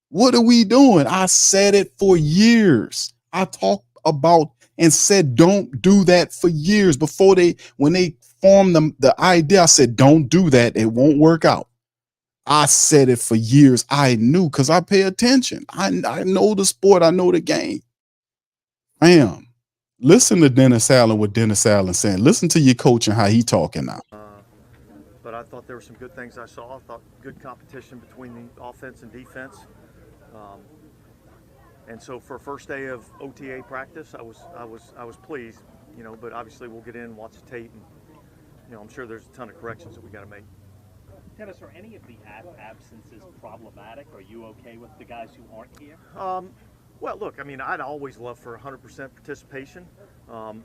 What are we doing? I said it for years. I talked about and said, don't do that for years. Before when they formed the idea, I said, don't do that. It won't work out. I said it for years. I knew because I pay attention. I know the sport. I know the game. Bam. Listen to Dennis Allen, what Dennis Allen saying. Listen to your coach and how he talking now. But I thought there were some good things I saw. I thought good competition between the offense and defense. And so for first day of OTA practice, I was pleased, you know, but obviously we'll get in and watch the tape, and you know, I'm sure there's a ton of corrections that we got to make. Dennis, are any of the absences problematic? Are you okay with the guys who aren't here? Well, look, I mean, I'd always love for 100% participation. I'm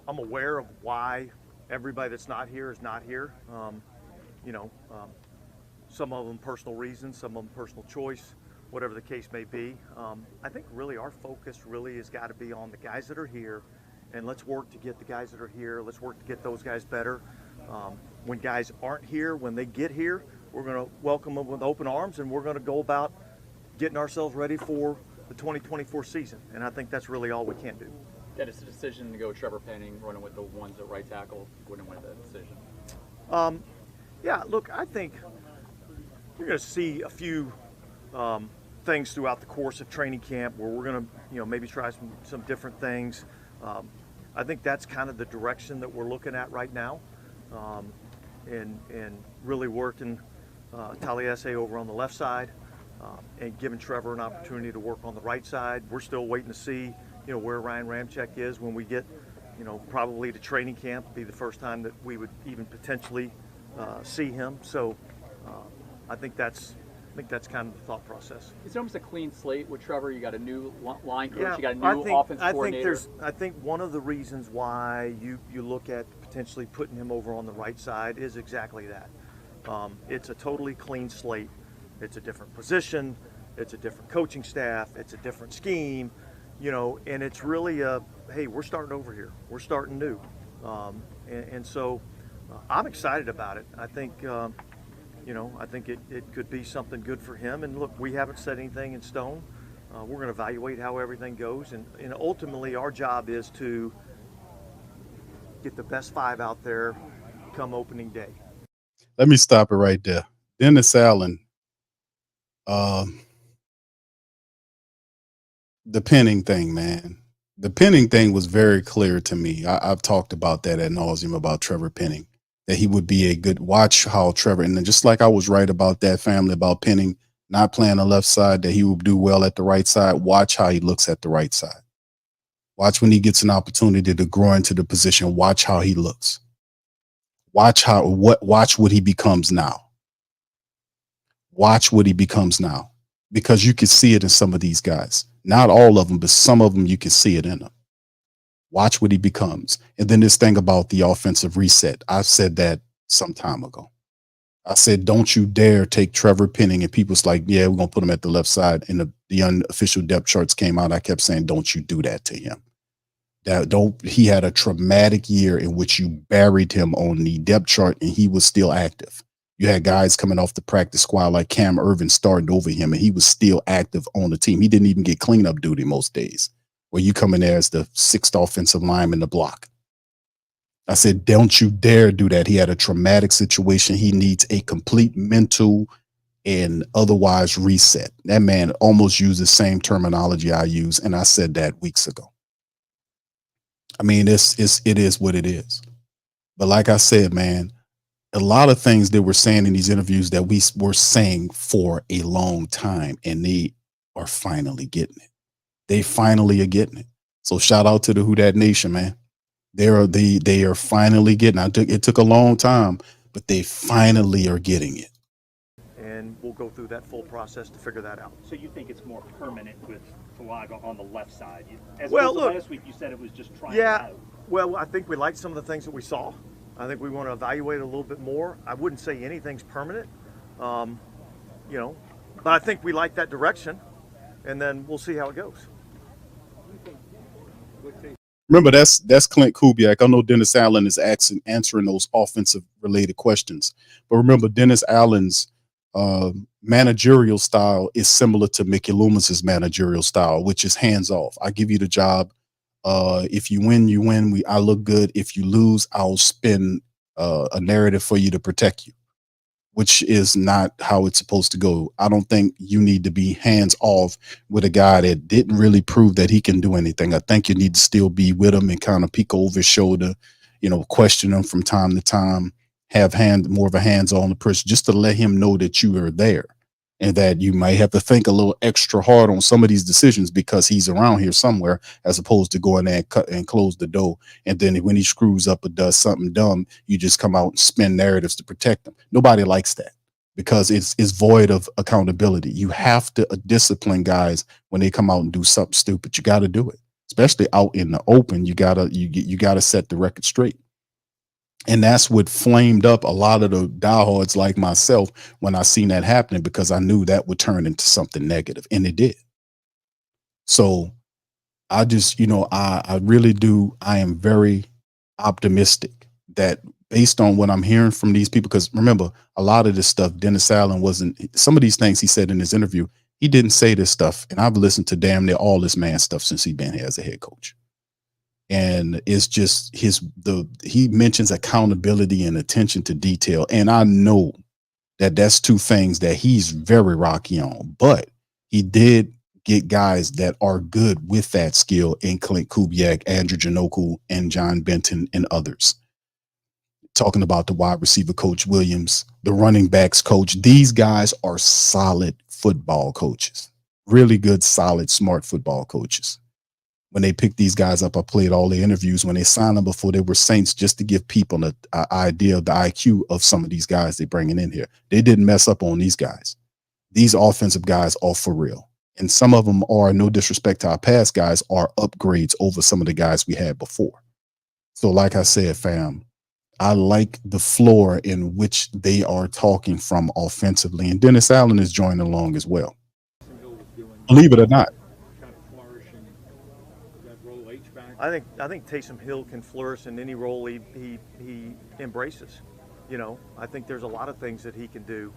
aware of why everybody that's not here is not here. You know, some of them personal reasons, some of them personal choice, whatever the case may be. I think really our focus really has got to be on the guys that are here, and let's work to get the guys that are here. Let's work to get those guys better. When guys aren't here, when they get here, we're going to welcome them with open arms, and we're going to go about getting ourselves ready for the 2024 season. And I think that's really all we can do. That is the decision to go Trevor Penning, running with the ones at right tackle, wouldn't win that decision. Yeah, look, I think you're going to see a few things throughout the course of training camp where we're going to, you know, maybe try some different things. I think that's kind of the direction that we're looking at right now, and really working Taliesin over on the left side, and giving Trevor an opportunity to work on the right side. We're still waiting to see, you know, where Ryan Ramczyk is when we get, you know, probably to training camp. It'll be the first time that we would even potentially see him. So I think that's kind of the thought process. It's almost a clean slate with Trevor. You got a new line coach. Yeah, you got a new offense coordinator. I think one of the reasons why you look at potentially putting him over on the right side is exactly that. It's a totally clean slate. It's a different position. It's a different coaching staff. It's a different scheme, you know, and it's really hey, we're starting over here. We're starting new. And so I'm excited about it. I think, you know, I think it could be something good for him. And look, we haven't set anything in stone. We're going to evaluate how everything goes. And ultimately our job is to get the best five out there come opening day. Let me stop it right there. Dennis Allen, the pinning thing, man. The pinning thing was very clear to me. I've talked about that ad nauseum about Trevor Penning, that he would be a good watch how Trevor, and then just like I was right about that family about Penning not playing the left side, that he would do well at the right side. Watch how he looks at the right side. Watch when he gets an opportunity to grow into the position. Watch how he looks. Watch what he becomes now. Watch what he becomes now, because you can see it in some of these guys. Not all of them, but some of them you can see it in them. Watch what he becomes. And then this thing about the offensive reset. I've said that some time ago. I said, don't you dare take Trevor Penning. And people's like, yeah, we're going to put him at the left side. And the unofficial depth charts came out. I kept saying, don't you do that to him. He had a traumatic year in which you buried him on the depth chart and he was still active. You had guys coming off the practice squad like Cam Irvin starting over him, and he was still active on the team. He didn't even get cleanup duty most days, where you come in there as the sixth offensive lineman in the block. I said, don't you dare do that. He had a traumatic situation. He needs a complete mental and otherwise reset. That man almost used the same terminology I use, and I said that weeks ago. I mean, it is what it is. But like I said, man, a lot of things they were saying in these interviews that we were saying for a long time, and they are finally getting it. They finally are getting it. So shout out to the Who Dat Nation, man. They are finally getting it. It took a long time, but they finally are getting it. And we'll go through that full process to figure that out. So you think it's more permanent with Falaga on the left side? Look, last week you said it was just trying it out. Well, I think we liked some of the things that we saw. I think we want to evaluate it a little bit more. I wouldn't say anything's permanent, you know, but I think we like that direction, and then we'll see how it goes. Remember, that's Clint Kubiak. I know Dennis Allen is answering those offensive related questions, but remember, Dennis Allen's managerial style is similar to Mickey Loomis's managerial style, which is hands off. I give you the job. If you win, you win. I look good. If you lose, I'll spin a narrative for you to protect you, which is not how it's supposed to go. I don't think you need to be hands off with a guy that didn't really prove that he can do anything. I think you need to still be with him and kind of peek over his shoulder, you know, question him from time to time, have more of a hands-on approach just to let him know that you are there and that you might have to think a little extra hard on some of these decisions because he's around here somewhere, as opposed to going there and cut and close the door. And then when he screws up or does something dumb, you just come out and spin narratives to protect him. Nobody likes that because it's void of accountability. You have to discipline guys when they come out and do something stupid. You got to do it, especially out in the open. You gotta set the record straight. And that's what flamed up a lot of the diehards like myself when I seen that happening, because I knew that would turn into something negative, and it did. So I just, you know, I really do. I am very optimistic that based on what I'm hearing from these people, because remember, a lot of this stuff, Dennis Allen wasn't, some of these things he said in his interview, he didn't say this stuff. And I've listened to damn near all this man stuff since he been here as a head coach. And it's just he mentions accountability and attention to detail. And I know that that's two things that he's very rocky on, but he did get guys that are good with that skill in Clint Kubiak, Andrew Janoku, and John Benton and others. Talking about the wide receiver coach Williams, the running backs coach. These guys are solid football coaches, really good, solid, smart football coaches. When they picked these guys up, I played all the interviews when they signed them before they were Saints, just to give people an idea of the IQ of some of these guys they're bringing in here. They didn't mess up on these guys. These offensive guys are for real. And some of them are, no disrespect to our past guys, are upgrades over some of the guys we had before. So like I said, fam, I like the floor in which they are talking from offensively. And Dennis Allen is joining along as well. Believe it or not. I think Taysom Hill can flourish in any role he embraces. You know, I think there's a lot of things that he can do.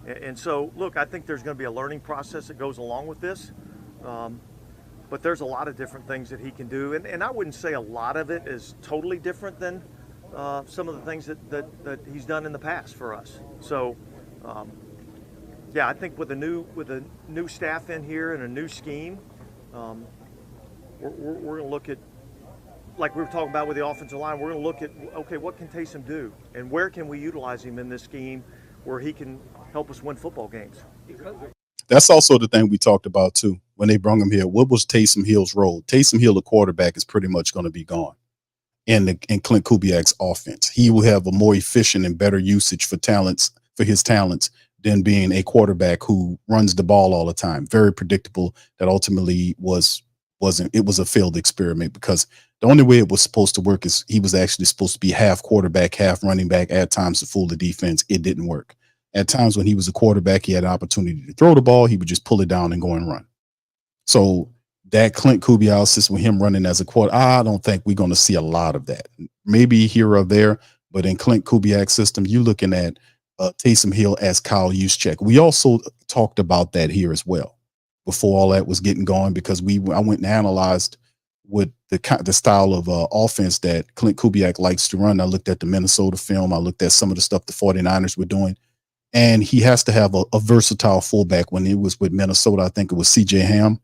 And so, look, I think there's going to be a learning process that goes along with this. But there's a lot of different things that he can do. And I wouldn't say a lot of it is totally different than some of the things that he's done in the past for us. So, yeah, I think with a new staff in here and a new scheme, we're going to look at, like we were talking about with the offensive line, we're going to look at, okay, what can Taysom do? And where can we utilize him in this scheme where he can help us win football games? That's also the thing we talked about, too, when they brought him here. What was Taysom Hill's role? Taysom Hill, the quarterback, is pretty much going to be gone in Clint Kubiak's offense. He will have a more efficient and better usage for his talents than being a quarterback who runs the ball all the time. Very predictable. That ultimately was a failed experiment, because the only way it was supposed to work is he was actually supposed to be half quarterback, half running back, at times to fool the defense. It didn't work. At times when he was a quarterback, he had an opportunity to throw the ball. He would just pull it down and go and run. So that Clint Kubiak system with him running as a quarter, I don't think we're going to see a lot of that. Maybe here or there, but in Clint Kubiak's system, you're looking at Taysom Hill as Kyle Juszczyk. We also talked about that here as well, before all that was getting going, because I went and analyzed what the style of offense that Clint Kubiak likes to run. I looked at the Minnesota film. I looked at some of the stuff the 49ers were doing, and he has to have a versatile fullback. When he was with Minnesota, I think it was CJ Ham,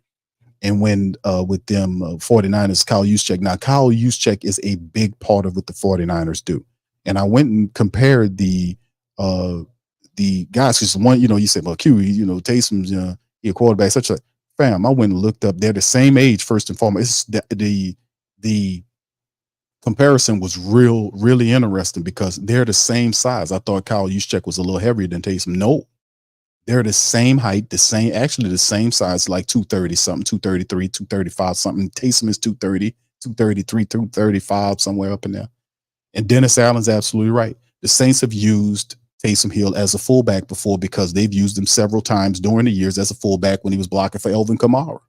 and when with them 49ers, Kyle Juszczyk. Now, Kyle Juszczyk is a big part of what the 49ers do. And I went and compared the guys, because one, you know, you said, well, Q, you know, Taysom's, your quarterback, such a fam. I went and looked up. They're the same age, first and foremost. The comparison was really interesting, because they're the same size. I thought Kyle Juszczyk was a little heavier than Taysom. No, they're the same height, the same size, like 230 something, 233, 235 something. Taysom is 230, 233, 235, somewhere up in there. And Dennis Allen's absolutely right. The Saints have used Taysom Hill as a fullback before because they've used him several times during the years as a fullback when he was blocking for Elvin Kamara.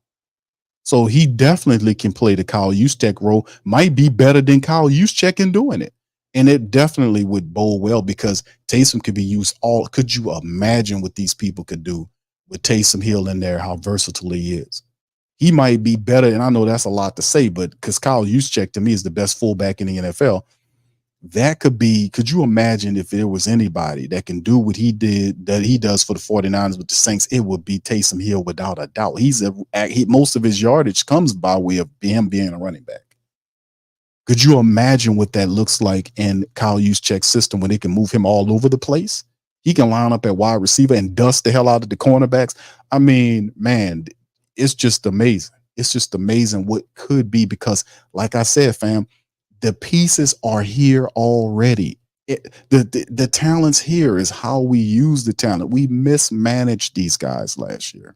So he definitely can play the Kyle Juszczyk role, might be better than Kyle Juszczyk in doing it. And it definitely would bode well because Taysom could be used all. Could you imagine what these people could do with Taysom Hill in there, how versatile he is? He might be better, and I know that's a lot to say, but because Kyle Juszczyk to me is the best fullback in the NFL, that could be. Could you imagine if there was anybody that can do what he did, that he does for the 49ers with the Saints? It would be Taysom Hill without a doubt. Most of his yardage comes by way of him being a running back. Could you imagine what that looks like in Kyle Juszczyk's system when they can move him all over the place? He can line up at wide receiver and dust the hell out of the cornerbacks. I mean, man, it's just amazing. It's just amazing what could be because, like I said, fam, the pieces are here already. The talent's here is how we use the talent. We mismanaged these guys last year.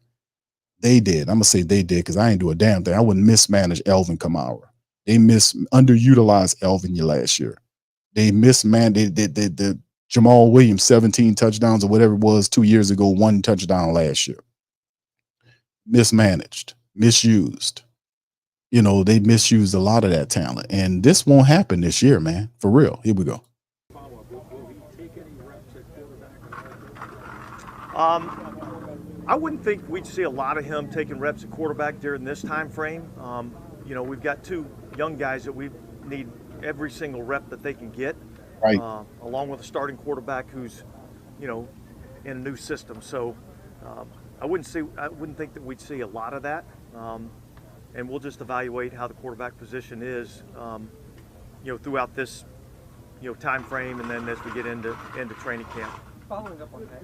They did. I'm going to say they did because I ain't do a damn thing. I wouldn't mismanage Elvin Kamara. They underutilized Elvin last year. They mismanaged the Jamal Williams 17 touchdowns or whatever it was 2 years ago, 1 touchdown last year. Mismanaged, misused. They misused a lot of that talent. And this won't happen this year, man. For real. Here we go. I wouldn't think we'd see a lot of him taking reps at quarterback during this time frame. We've got 2 young guys that we need every single rep that they can get, right? Along with a starting quarterback who's, in a new system. So I wouldn't think that we'd see a lot of that. And we'll just evaluate how the quarterback position is, throughout this, time frame, and then as we get into training camp. Following up on that,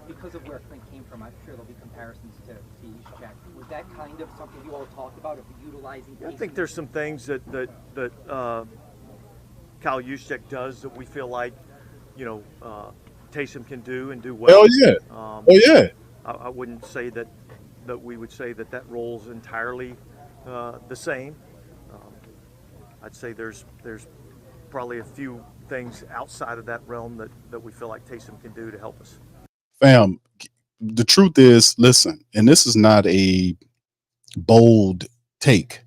because of where Clint came from, I'm sure there'll be comparisons to Juszczyk. Was that kind of something you all talked about, of utilizing? I think there's some things that Kyle Juszczyk does that we feel like, Taysom can do and do well. Oh yeah. I wouldn't say that we would say that role's entirely the same. I'd say there's probably a few things outside of that realm that we feel like Taysom can do to help us. Fam, the truth is, listen, and this is not a bold take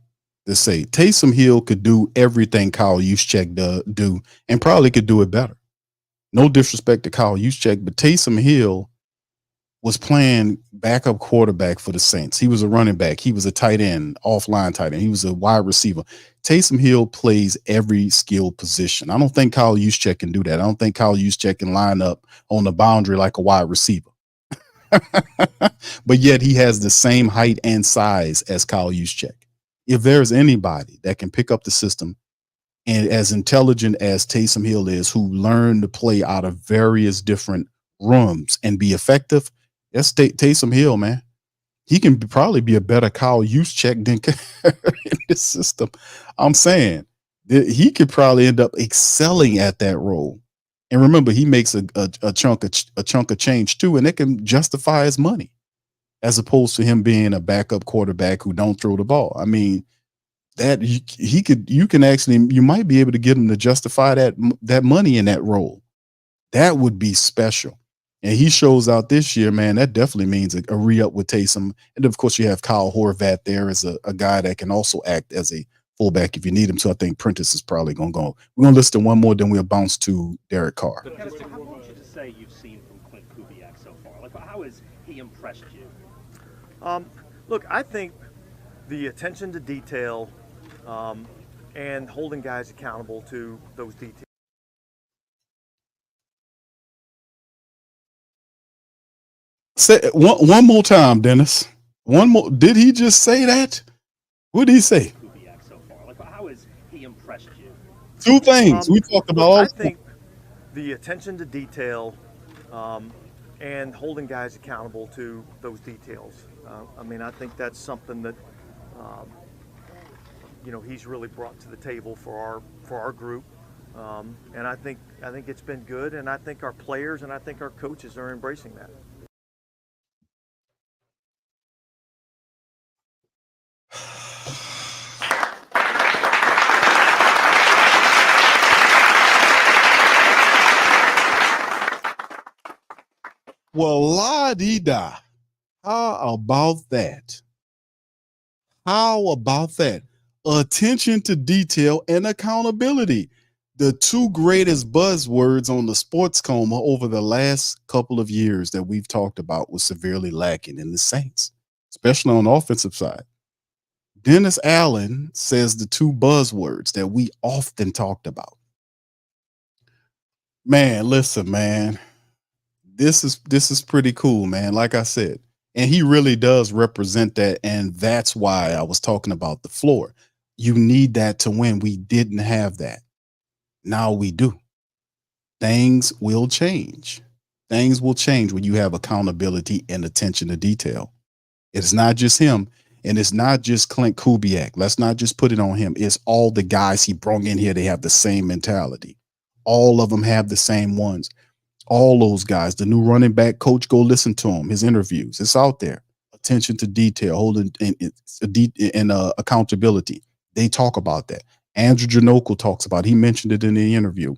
to say Taysom Hill could do everything Kyle Juszczyk do and probably could do it better. No disrespect to Kyle Juszczyk, but Taysom Hill was playing backup quarterback for the Saints. He was a running back. He was a tight end, offline tight end. He was a wide receiver. Taysom Hill plays every skill position. I don't think Kyle Juszczyk can do that. I don't think Kyle Juszczyk can line up on the boundary like a wide receiver. But yet he has the same height and size as Kyle Juszczyk. If there's anybody that can pick up the system and as intelligent as Taysom Hill is, who learned to play out of various different rooms and be effective, that's Taysom Hill, man. He can probably be a better Kyle Juszczyk than in this system. I'm saying that he could probably end up excelling at that role. And remember, he makes a chunk of change too, and it can justify his money, as opposed to him being a backup quarterback who don't throw the ball. I mean, that you might be able to get him to justify that money in that role. That would be special. And he shows out this year, man. That definitely means a re-up with Taysom. And of course, you have Kyle Horvath there as a guy that can also act as a fullback if you need him. So I think Prentice is probably going to go. We're going to listen to one more, then we'll bounce to Derek Carr. How much would you say you've seen from Clint Kubiak so far? Like, how has he impressed you? Look, I think the attention to detail and holding guys accountable to those details. Say one more time, Dennis. One more. Did he just say that? What did he say? So far, like, how has he impressed you? 2 things we talked about. I think the attention to detail and holding guys accountable to those details. I mean, I think that's something that he's really brought to the table for our group, and I think it's been good, and I think our players and I think our coaches are embracing that. Well, la-di-da. How about that? How about that? Attention to detail and accountability. The two greatest buzzwords on the sports coma over the last couple of years that we've talked about was severely lacking in the Saints, especially on the offensive side. Dennis Allen says the two buzzwords that we often talked about. Man, listen, man. This is pretty cool, man. Like I said, and he really does represent that, and that's why I was talking about the floor. You need that to win. We didn't have that. Now we do. Things will change. Things will change when you have accountability and attention to detail. It's not just him, and it's not just Clint Kubiak. Let's not just put it on him. It's all the guys he brought in here. They have the same mentality. All of them have the same ones. All those guys, the new running back coach, go listen to him, his interviews. It's out there. Attention to detail, holding and accountability. They talk about that. Andrew Janockel talks about it. He mentioned it in the interview.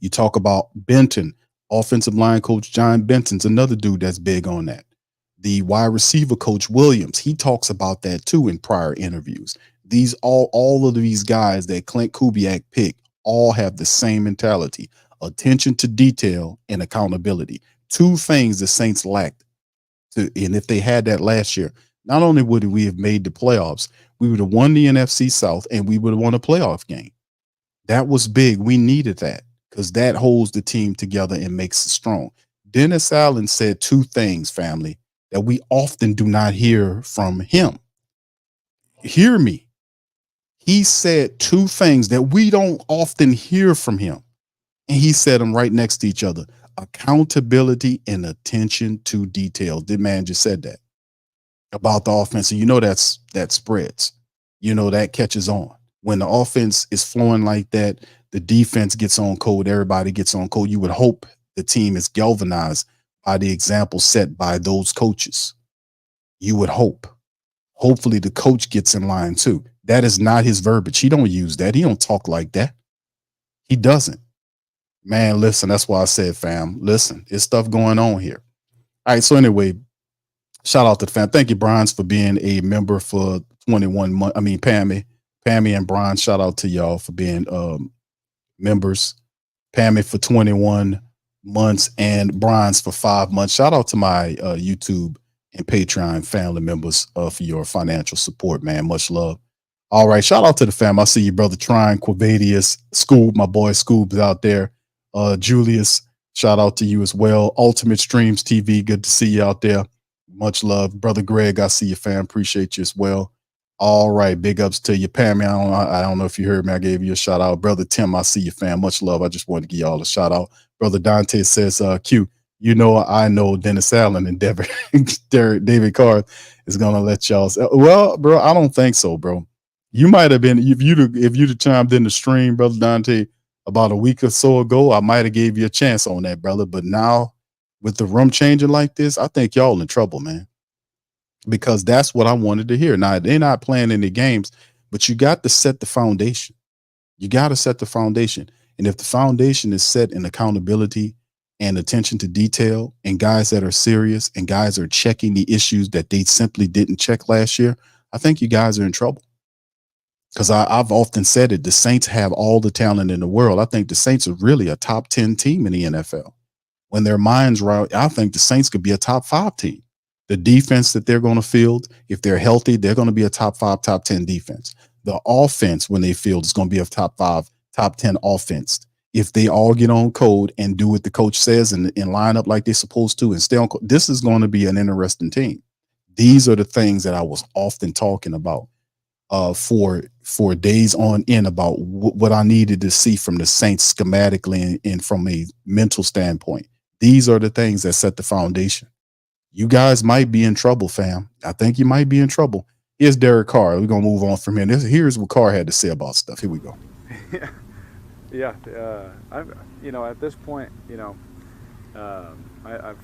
You talk about Benton, offensive line coach John Benton's another dude that's big on that. The wide receiver coach Williams, he talks about that too in prior interviews. These all of these guys that Clint Kubiak picked all have the same mentality. Attention to detail and accountability. Two things the Saints lacked. And if they had that last year, not only would we have made the playoffs, we would have won the NFC South and we would have won a playoff game. That was big. We needed that because that holds the team together and makes it strong. Dennis Allen said two things, family, that we often do not hear from him. Hear me. He said two things that we don't often hear from him. And he said them right next to each other. Accountability and attention to detail. The man just said that about the offense. And that spreads. That catches on. When the offense is flowing like that, the defense gets on code. Everybody gets on code. You would hope the team is galvanized by the example set by those coaches. You would hope. Hopefully the coach gets in line too. That is not his verbiage. He don't use that. He don't talk like that. He doesn't. Man, listen, that's why I said, fam, listen, it's stuff going on here. All right, so anyway, shout out to the fam. Thank you, Bronze, for being a member for 21 months. I mean, Pammy and Bronze, shout out to y'all for being members. Pammy for 21 months and Bronze for 5 months. Shout out to my YouTube and Patreon family members for your financial support, man. Much love. All right, shout out to the fam. I see you, brother Trine, Quavadius, Scoob, my boy Scoob's out there. Julius, shout out to you as well. Ultimate Streams TV, good to see you out there. Much love. Brother Greg, I see you, fam. Appreciate you as well. All right, big ups to you, Pammy. I don't know if you heard me. I gave you a shout out. Brother Tim, I see you, fam. Much love. I just wanted to give y'all a shout out. Brother Dante says, Q, I know Dennis Allen and David Carr is going to let y'all say, well, bro, I don't think so, bro. You might have been, if you'd have chimed in the stream, Brother Dante, about a week or so ago, I might have gave you a chance on that, brother. But now with the room changing like this, I think y'all in trouble, man, because that's what I wanted to hear. Now, they're not playing any games, but you got to set the foundation. You got to set the foundation. And if the foundation is set in accountability and attention to detail and guys that are serious and guys are checking the issues that they simply didn't check last year, I think you guys are in trouble. Because I've often said it, the Saints have all the talent in the world. I think the Saints are really a top 10 team in the NFL. When their minds right, I think the Saints could be a top 5 team. The defense that they're going to field, if they're healthy, they're going to be a top 5, top 10 defense. The offense, when they field, is going to be a top 5, top 10 offense. If they all get on code and do what the coach says and line up like they're supposed to and stay on code, this is going to be an interesting team. These are the things that I was often talking about for days on end about what I needed to see from the Saints schematically and from a mental standpoint. These are the things that set the foundation. You guys might be in trouble, fam. I think you might be in trouble. Here's Derek Carr. We're going to move on from here. Here's what Carr had to say about stuff. Here we go. At this point, I've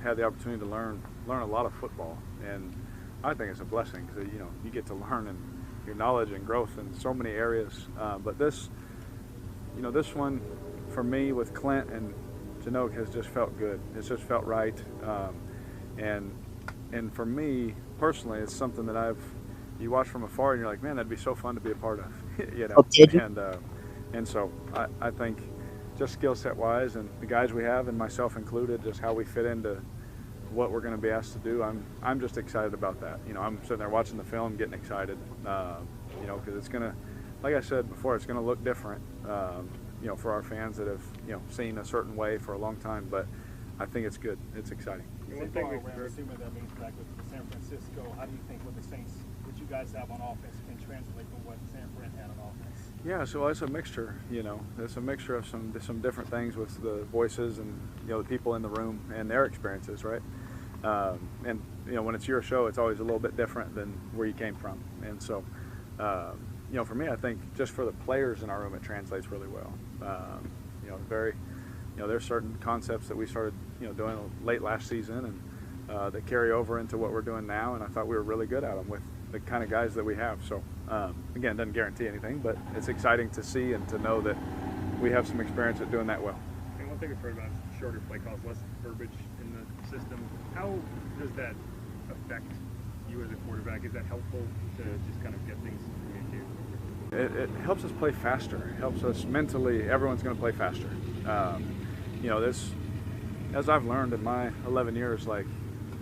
had the opportunity to learn a lot of football, and I think it's a blessing because you get to learn and your knowledge and growth in so many areas. But this one for me with Clint and Chinook has just felt good. It's just felt right. And for me personally, it's something that you watch from afar and you're like, man, that'd be so fun to be a part of, you know. And so I think just skill set wise and the guys we have and myself included, just how we fit into what we're going to be asked to do. I'm just excited about that. You know, I'm sitting there watching the film, getting excited. You know, because it's gonna, like I said before, it's gonna look different. You know, for our fans that have seen a certain way for a long time, but I think it's good. It's exciting. One thing we're assuming that means back with San Francisco. How do you think what the Saints, what you guys have on offense, can translate from what San Fran had on offense? Yeah, so it's a mixture. You know, it's a mixture of some different things with the voices and the people in the room and their experiences, right? And when it's your show, it's always a little bit different than where you came from. And so, for me, I think just for the players in our room, it translates really well. There's certain concepts that we started, doing late last season and that carry over into what we're doing now. And I thought we were really good at them with the kind of guys that we have. So, again, doesn't guarantee anything, but it's exciting to see and to know that we have some experience at doing that well. And one thing we've heard about is shorter play calls, less verbiage in the system. How does that affect you as a quarterback? Is that helpful to just kind of get things communicated? It helps us play faster. It helps us mentally. Everyone's going to play faster. This, as I've learned in my 11 years, like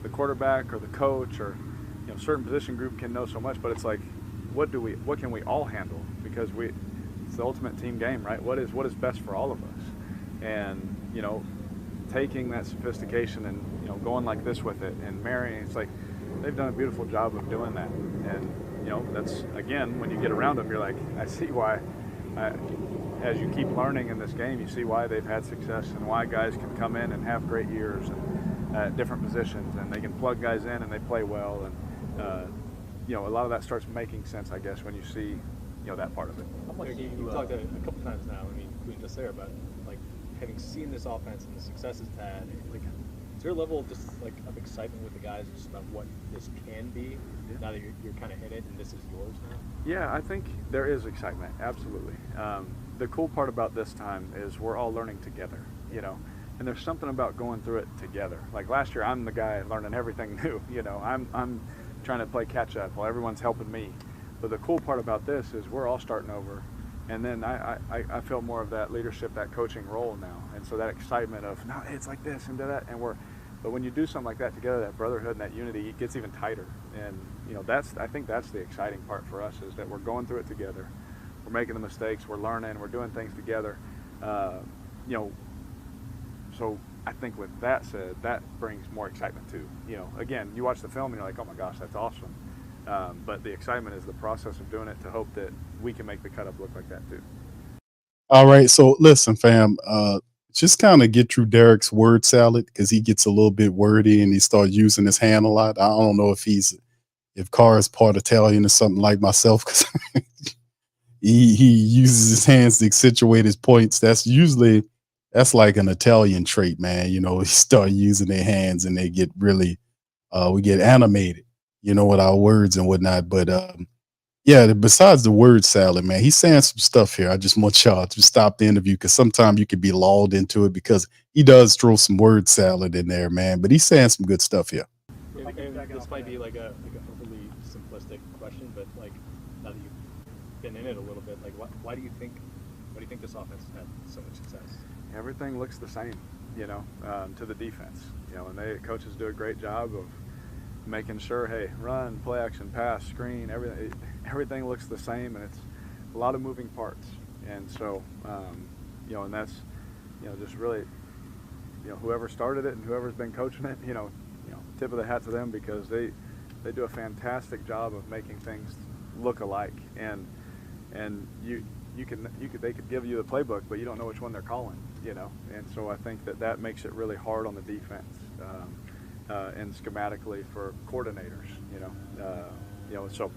the quarterback or the coach or certain position group can know so much, but it's like, what can we all handle? Because it's the ultimate team game, right? What is best for all of us? And taking that sophistication and going like this with it and marrying, it's like they've done a beautiful job of doing that. And that's, again, when you get around them, you're like, I see why. As you keep learning in this game, you see why they've had success and why guys can come in and have great years and at different positions, and they can plug guys in and they play well. And a lot of that starts making sense, I guess, when you see that part of it. You talked a couple times now. I mean, including just there, about like having seen this offense and the success it's had. Like, is there a level of just like of excitement with the guys just about what this can be now that you're kind of in it and this is yours now? Yeah, I think there is excitement. Absolutely. The cool part about this time is we're all learning together. And there's something about going through it together. Like last year, I'm the guy learning everything new. I'm trying to play catch up while everyone's helping me. But the cool part about this is we're all starting over. And then I feel more of that leadership, that coaching role now. And so that excitement of, no, it's like this and that. But when you do something like that together, that brotherhood and that unity, it gets even tighter. And, I think that's the exciting part for us, is that we're going through it together. We're making the mistakes, we're learning, we're doing things together. So I think with that said, that brings more excitement too. Again, you watch the film and you're like, oh my gosh, that's awesome. But the excitement is the process of doing it to hope that we can make the cut up look like that too. All right. So listen, fam, just kind of get through Derek's word salad, because he gets a little bit wordy and he starts using his hand a lot. I don't know if Carr is part Italian or something like myself, because he uses his hands to accentuate his points. That's like an Italian trait, man. He start using their hands and they get really, we get animated, with our words and whatnot. But yeah, besides the word salad, man, he's saying some stuff here. I just want y'all to stop the interview, because sometimes you could be lulled into it, because he does throw some word salad in there, man. But he's saying some good stuff here. And this might be like a overly simplistic question, but like now that you've been in it a little bit, like why do you think this offense has had so much success? Everything looks the same, to the defense, and coaches do a great job of making sure, hey, run, play action, pass, screen, everything looks the same, and it's a lot of moving parts. And so, and that's, just really, whoever started it and whoever's been coaching it, tip of the hat to them, because they do a fantastic job of making things look alike. And they could give you the playbook, but you don't know which one they're calling, And so I think that makes it really hard on the defense. And schematically for coordinators, so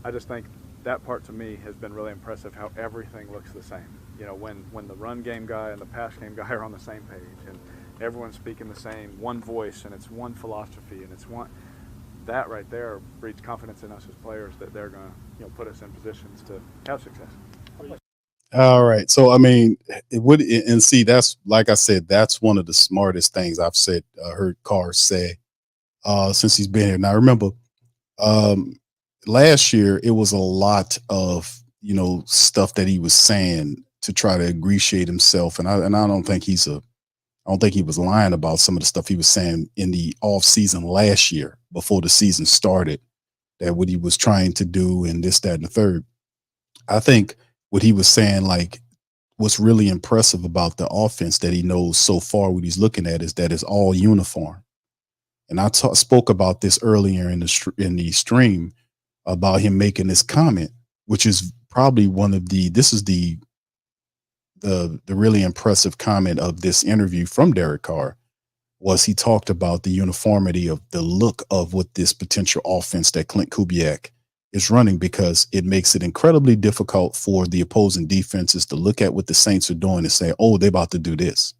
I just think that part to me has been really impressive, how everything looks the same. When the run game guy and the pass game guy are on the same page and everyone's speaking the same, one voice, and it's one philosophy, and it's that right there breeds confidence in us as players that they're going to, put us in positions to have success. All right. So I mean, it would, and see, that's like I said, that's one of the smartest things I've said, heard Carr say, since he's been here. Now remember, um, last year it was a lot of stuff that he was saying to try to ingratiate himself, and I don't think I don't think he was lying about some of the stuff he was saying in the off season last year before the season started, that what he was trying to do and this, that, and the third. I think what he was saying, like, what's really impressive about the offense that he knows so far, what he's looking at, is that it's all uniform. And spoke about this earlier in the stream about him making this comment, which is probably one of this is the really impressive comment of this interview from Derek Carr, was he talked about the uniformity of the look of what this potential offense that Clint Kubiak is running, because it makes it incredibly difficult for the opposing defenses to look at what the Saints are doing and say, oh, they're about to do this,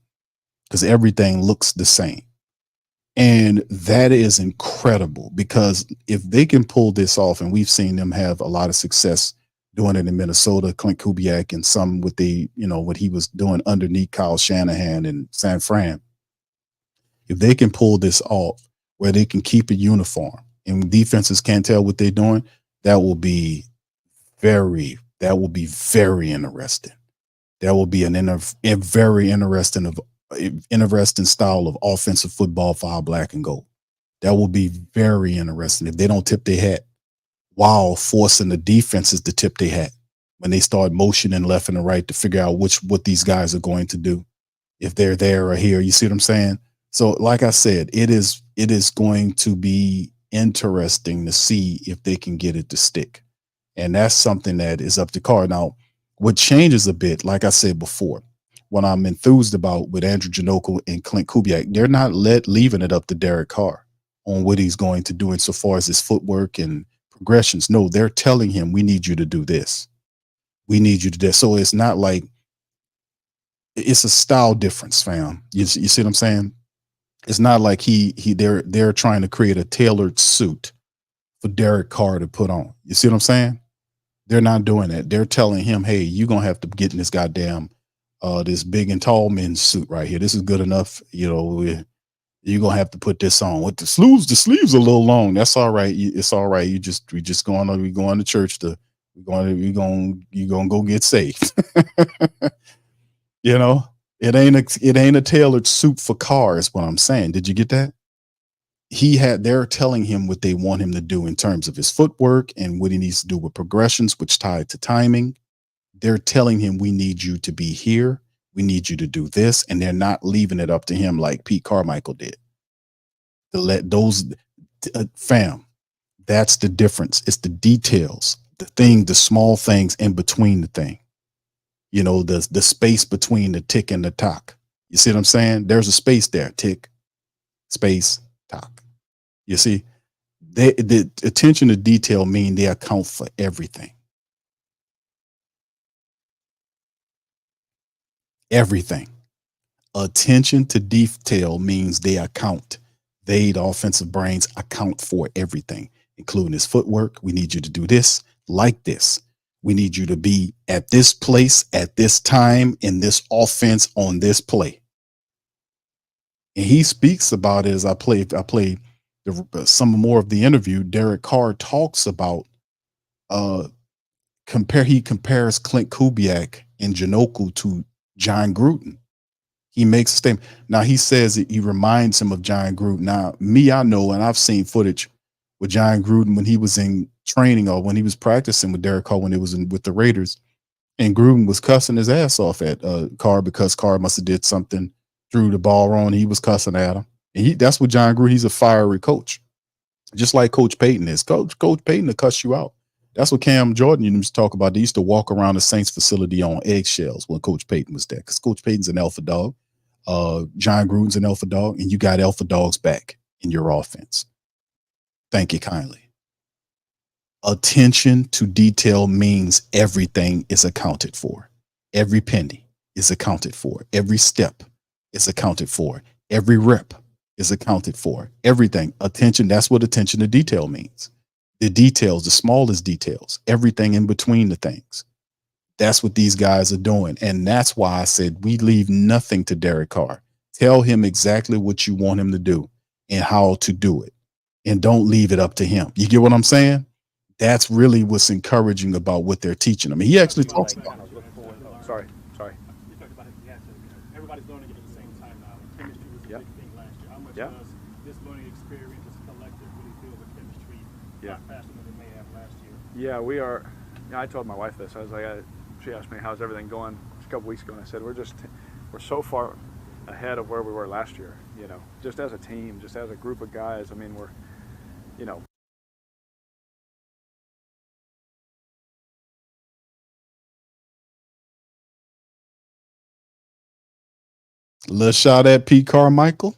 because everything looks the same. And that is incredible, because if they can pull this off, and we've seen them have a lot of success doing it in Minnesota, Clint Kubiak, and some with what he was doing underneath Kyle Shanahan in San Fran. If they can pull this off where they can keep it uniform and defenses can't tell what they're doing, that will be very interesting. That will be a very interesting style of offensive football for our black and gold. That will be very interesting if they don't tip their hat while forcing the defenses to tip their hat when they start motioning left and right to figure out what these guys are going to do, if they're there or here. You see what I'm saying? So like I said, it is going to be interesting to see if they can get it to stick. And that's something that is up to Carr. Now, what changes a bit, like I said before, what I'm enthused about with Andrew Janocko and Clint Kubiak, they're not leaving it up to Derek Carr on what he's going to do insofar as his footwork and progressions. No, they're telling him, we need you to do this. We need you to do this. So it's not like, it's a style difference, fam. You see what I'm saying? It's not like they're trying to create a tailored suit for Derek Carr to put on. You see what I'm saying? They're not doing that. They're telling him, hey, you're going to have to get in this goddamn this big and tall men's suit right here. This is good enough. You're going to have to put this on. What the sleeves are a little long. That's all right. It's all right. We going to church you're going to go get saved. It ain't a tailored suit for Carr, is what I'm saying. Did you get that? They're telling him what they want him to do in terms of his footwork and what he needs to do with progressions, which tied to timing. They're telling him, we need you to be here. We need you to do this. And they're not leaving it up to him like Pete Carmichael did. To let those, fam, that's the difference. It's the details, the small things in between the thing. The space between the tick and the tock. You see what I'm saying? There's a space there. Tick, space, tock. You see, the attention to detail mean they account for everything. Everything. Attention to detail means they account. The offensive brains account for everything, including his footwork. We need you to do this, like this. We need you to be at this place at this time in this offense on this play. And he speaks about it as I played some more of the interview. Derek Carr talks about he compares Clint Kubiak and Janocko to John Gruden. He makes a statement. Now he says that he reminds him of John Gruden. Now, I know, and I've seen footage with John Gruden when he was in training or when he was practicing with Derek Carr when it was with the Raiders, and Gruden was cussing his ass off at Carr because Carr must have did something, threw the ball wrong. He was cussing at him. And that's what John Gruden, he's a fiery coach, just like Coach Payton is. Coach Payton will cuss you out. That's what Cam Jordan used to talk about. They used to walk around the Saints facility on eggshells when Coach Payton was there, because Coach Payton's an alpha dog. John Gruden's an alpha dog, and you got alpha dogs back in your offense. Thank you kindly. Attention to detail means everything is accounted for. Every penny is accounted for. Every step is accounted for. Every rep is accounted for. Everything. Attention, that's what attention to detail means. The details, the smallest details, everything in between the things. That's what these guys are doing. And that's why I said we leave nothing to Derek Carr. Tell him exactly what you want him to do and how to do it. And don't leave it up to him. You get what I'm saying? That's really what's encouraging about what they're teaching him. He actually talks about it. Sorry. You talked about it. Everybody's learning it at the same time now. Chemistry was a big thing last year. How much does this learning experience, this collective, really build the chemistry a lot faster than it may have last year? Yeah, we are. I told my wife this. I was like, she asked me, how's everything going a couple weeks ago, and I said, we're so far ahead of where we were last year, just as a team, just as a group of guys. I mean, we're, Let's shot at Pete Carmichael.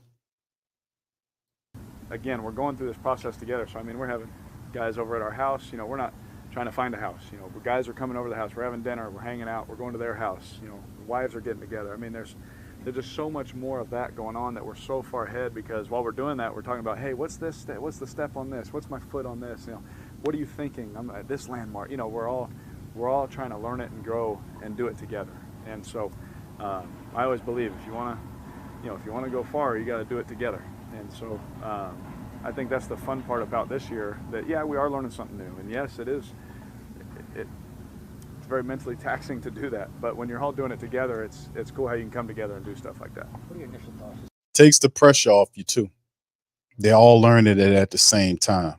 Again, we're going through this process together. So, I mean, we're having guys over at our house. We're not trying to find a house. Guys are coming over to the house. We're having dinner. We're hanging out. We're going to their house. Wives are getting together. I mean, there's just so much more of that going on that we're so far ahead, because while we're doing that, we're talking about, hey, what's this? What's the step on this? What's my foot on this? What are you thinking? I'm at this landmark. We're all trying to learn it and grow and do it together. And so, I always believe if you want to go far, you got to do it together. And so, I think that's the fun part about this year. That we are learning something new. And yes, it's very mentally taxing to do that. But when you're all doing it together, it's cool how you can come together and do stuff like that. What are your initial thoughts? Takes the pressure off you too. They all learned it at the same time.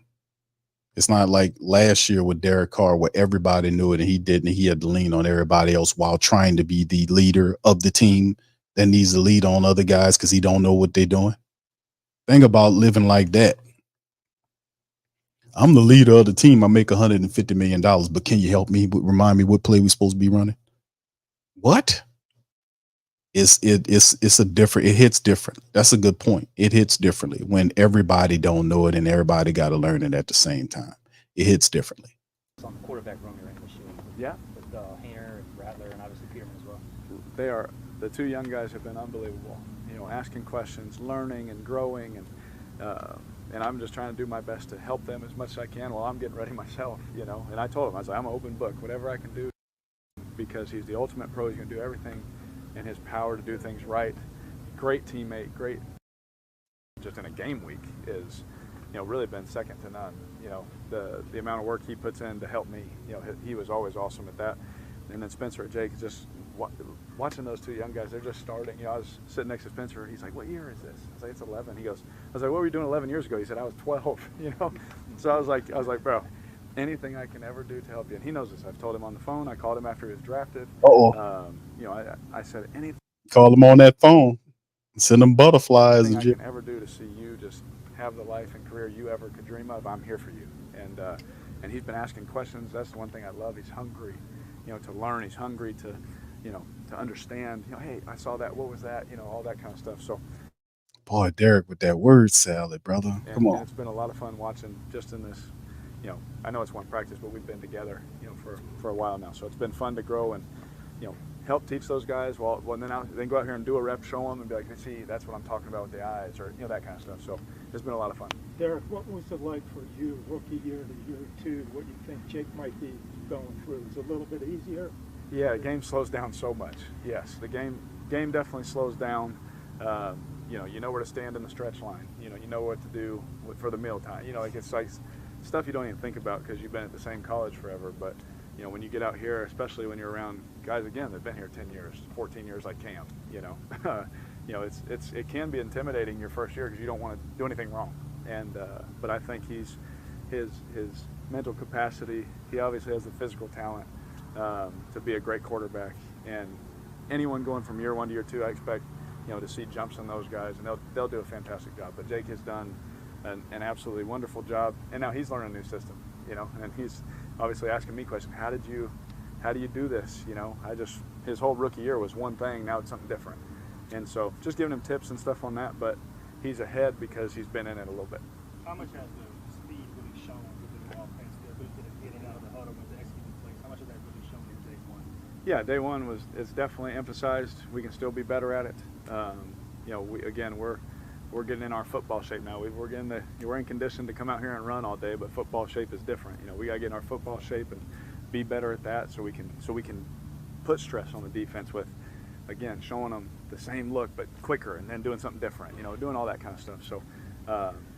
It's not like last year with Derek Carr where everybody knew it and he didn't. He had to lean on everybody else while trying to be the leader of the team that needs to lead on other guys because he don't know what they're doing. Think about living like that. I'm the leader of the team. I make $150 million, but can you help me? Remind me what play we're supposed to be running? What? It's a different, it hits different. That's a good point. It hits differently when everybody don't know it and everybody got to learn it at the same time. It hits differently. It's on the quarterback room you're in this year. Yeah. With Hayner and Rattler and obviously Peterman as well. They are, the two young guys have been unbelievable, asking questions, learning and growing, and I'm just trying to do my best to help them as much as I can while I'm getting ready myself, and I told him, I was like, I'm an open book, whatever I can do, because he's the ultimate pro. He's going to do everything in his power to do things right. Great teammate, great, just in a game week is, really been second to none. The amount of work he puts in to help me, he was always awesome at that. And then Spencer and Jake, just watching those two young guys, they're just starting. I was sitting next to Spencer. He's like, what year is this? I was like, it's 11. He goes, I was like, what were you doing 11 years ago? He said, I was 12, So I was like, bro, anything I can ever do to help you. And he knows this. I've told him on the phone. I called him after he was drafted. I said, anything. Call him on that phone. Send them butterflies. I can ever do to see you just have the life and career you ever could dream of, I'm here for you. And he's been asking questions. That's the one thing I love. He's hungry, to learn. He's hungry to, to understand, hey, I saw that. What was that? All that kind of stuff. So, boy, Derek with that word salad, brother. Come on. It's been a lot of fun watching just in this, I know it's one practice, but we've been together, for a while now. So it's been fun to grow and, help teach those guys. Then go out here and do a rep, show them, and be like, see, that's what I'm talking about with the eyes, or that kind of stuff. So it's been a lot of fun. Derek, what was it like for you, rookie year to year two? What you think Jake might be going through? Is it a little bit easier? Yeah, the game slows down so much. Yes, the game definitely slows down. You know where to stand in the stretch line. You know what to do for the meal time. It's like stuff you don't even think about because you've been at the same college forever. But when you get out here, especially when you're around guys again that've been here 10 years, 14 years, like Cam, it can be intimidating your first year because you don't want to do anything wrong. And but I think his mental capacity, he obviously has the physical talent to be a great quarterback. And anyone going from year one to year two, I expect to see jumps in those guys, and they'll do a fantastic job. But Jake has done an absolutely wonderful job, and now he's learning a new system, and he's obviously asking me questions. How do you do this? His whole rookie year was one thing, now it's something different. And so just giving him tips and stuff on that, but he's ahead because he's been in it a little bit. How much has the speed really shown within the offense, the ability to get it out of the huddle and to execute plays? How much of that really shown in day one? Yeah, day one is definitely emphasized. We can still be better at it. We're getting in our football shape now. We're in condition to come out here and run all day, but football shape is different. We got to get in our football shape and be better at that, so we can put stress on the defense with, again, showing them the same look but quicker, and then doing something different, doing all that kind of stuff. So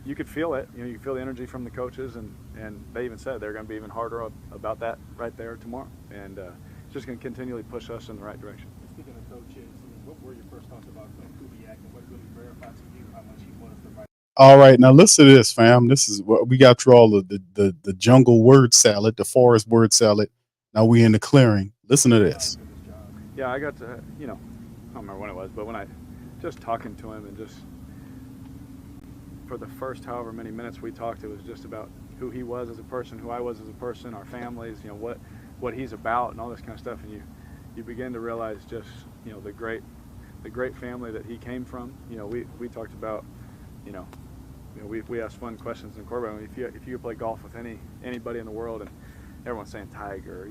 you could feel it. You could feel the energy from the coaches, and they even said they're going to be even harder about that right there tomorrow. And it's just going to continually push us in the right direction. Speaking of coaches, what were your first thoughts about Kubiak, and what really verified to you how much he was the right? All right, now listen to this, fam. This is what we got through all of the jungle word salad, the forest word salad. Now we in the clearing. Listen to this. Yeah, I got to, I don't remember when it was, but when I just talking to him, and just for the first however many minutes we talked, it was just about who he was as a person, who I was as a person, our families, what he's about, and all this kind of stuff. And you begin to realize just, the great family that he came from. We talked about, we asked fun questions in Corbin. If you could play golf with anybody in the world, and everyone's saying Tiger,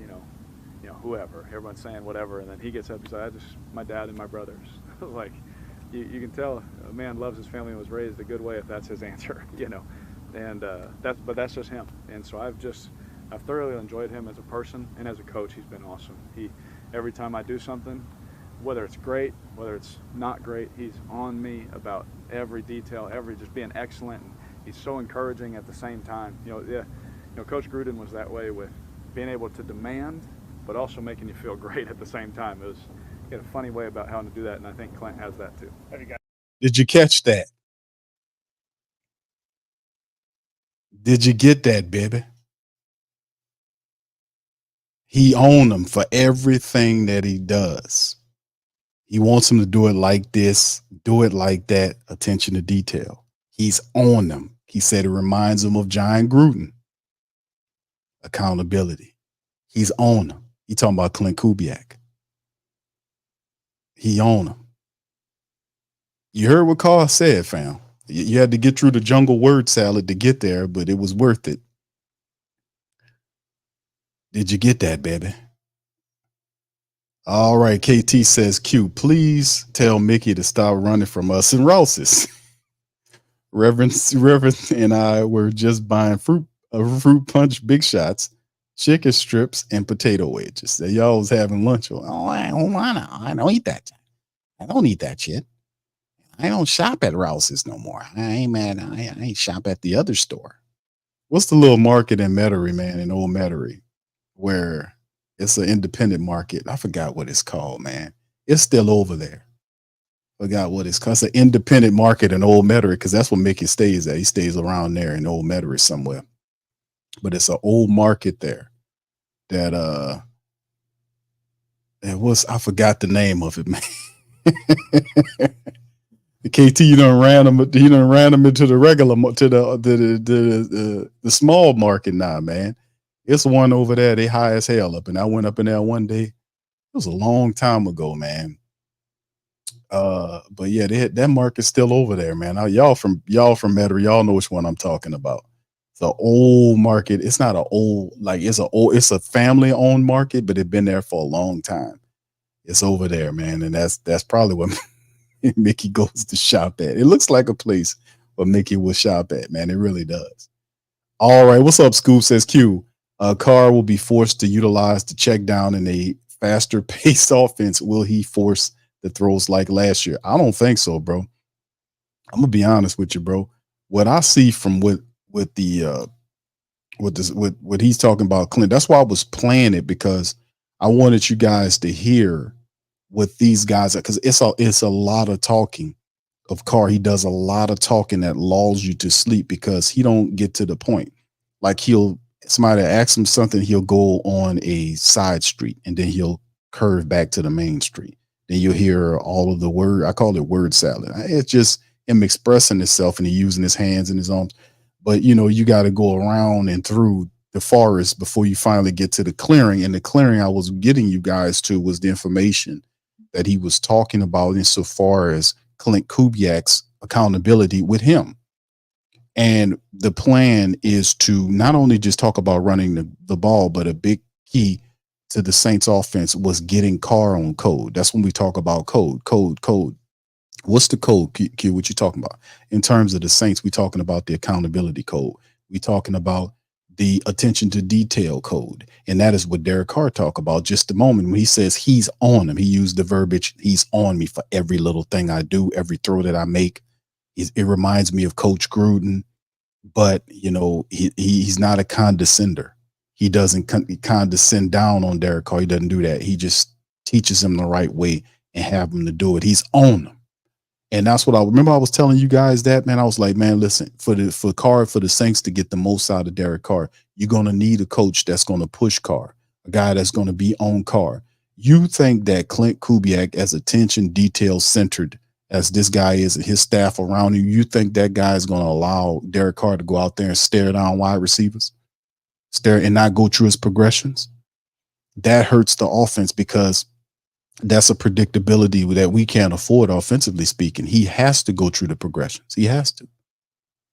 whoever, everyone's saying whatever, and then he gets up and says, my dad and my brothers. Like, you can tell a man loves his family and was raised a good way if that's his answer, and that's just him. And so I've thoroughly enjoyed him as a person, and as a coach, he's been awesome. Every time I do something, whether it's great, whether it's not great, he's on me about every detail, just being excellent, and he's so encouraging at the same time. Coach Gruden was that way, with being able to demand, but also making you feel great at the same time. He had a funny way about how to do that, and I think Clint has that too. Did you catch that? Did you get that, baby? He owned them for everything that he does. He wants them to do it like this, do it like that, attention to detail. He's on them. He said it reminds him of John Gruden. Accountability. He's on them. He talking about Clint Kubiak. He on them. You heard what Carl said, fam. You had to get through the jungle word salad to get there, but it was worth it. Did you get that, baby? All right, KT says, Q, please tell Mickey to stop running from us and Rouse's. Reverend and I were just buying fruit punch big shots, chicken strips, and potato wedges. Y'all was having lunch. Oh, I don't eat that. I don't eat that shit. I don't shop at Rouse's no more. I ain't shop at the other store. What's the little market in Metairie, man, in Old Metairie, where it's an independent market? I forgot what it's called, man. It's still over there. Forgot what it's called. It's an independent market in Old Metairie, because that's where Mickey stays at. He stays around there in Old Metairie somewhere. But it's an old market there that I forgot the name of it, man. KT, you done ran them into the regular, to the small market now, man. It's one over there, they high as hell up, and I went up in there one day. It was a long time ago, man. But yeah, that market's still over there, man. Now, y'all from Metairie, y'all know which one I'm talking about. It's an old market. It's not an old, it's a family owned market, but it's been there for a long time. It's over there, man, and that's probably what Mickey goes to shop at. It looks like a place where Mickey will shop at, man. It really does. All right, what's up, Scoop? Says Q. Carr will be forced to utilize the check down in a faster paced offense. Will he force the throws like last year? I don't think so, bro. I'm gonna be honest with you, bro. What I see from what he's talking about, Clint, that's why I was playing it, because I wanted you guys to hear what these guys are, because it's a lot of talking of Carr. He does a lot of talking that lulls you to sleep, because he don't get to the point. Like, somebody asks him something, he'll go on a side street and then he'll curve back to the main street. Then you'll hear all of the word. I call it word salad. It's just him expressing himself, and he using his hands and his arms. But you got to go around and through the forest before you finally get to the clearing. And the clearing I was getting you guys to was the information that he was talking about insofar as Clint Kubiak's accountability with him. And the plan is to not only just talk about running the ball, but a big key to the Saints offense was getting Carr on code. That's when we talk about code. What's the code, Q? What you talking about? In terms of the Saints, we talking about the accountability code. We talking about the attention to detail code. And that is what Derek Carr talked about just a moment when he says he's on him. He used the verbiage, he's on me for every little thing I do, every throw that I make. It reminds me of Coach Gruden, but he's not a condescender. He doesn't condescend down on Derek Carr. He doesn't do that. He just teaches him the right way and have him to do it. He's on them. And that's what I remember. I was telling you guys that, man. I was like, man, listen, for the Saints to get the most out of Derek Carr, you're going to need a coach that's going to push Carr, a guy that's going to be on Carr. You think that Clint Kubiak, as attention detail centered as this guy is and his staff around him, you think that guy is going to allow Derek Carr to go out there and stare down wide receivers, stare and not go through his progressions? That hurts the offense because that's a predictability that we can't afford offensively speaking. He has to go through the progressions. He has to.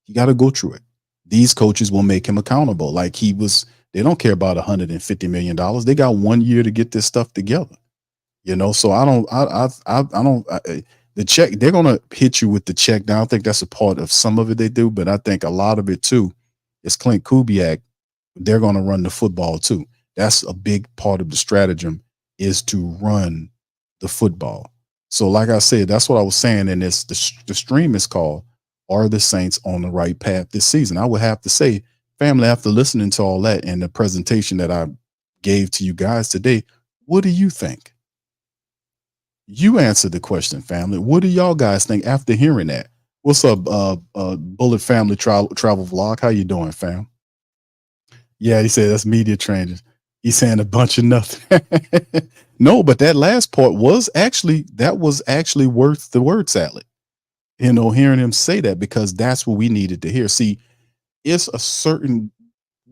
You got to go through it. These coaches will make him accountable. Like they don't care about $150 million. They got 1 year to get this stuff together. So the check, they're going to hit you with the check. Now, I think that's a part of some of it they do, but I think a lot of it too is Clint Kubiak. They're going to run the football too. That's a big part of the stratagem, is to run the football. So like I said, that's what I was saying. And it's the stream is called, Are the Saints on the Right Path this season? I would have to say, family, after listening to all that and the presentation that I gave to you guys today, what do you think? You answer the question, family. What do y'all guys think after hearing that? What's up, Bullet Family Travel Vlog? How you doing, fam? Yeah, he said that's media trainers. He's saying a bunch of nothing. No, but that last part was actually worth the word salad. Hearing him say that, because that's what we needed to hear. See, it's a certain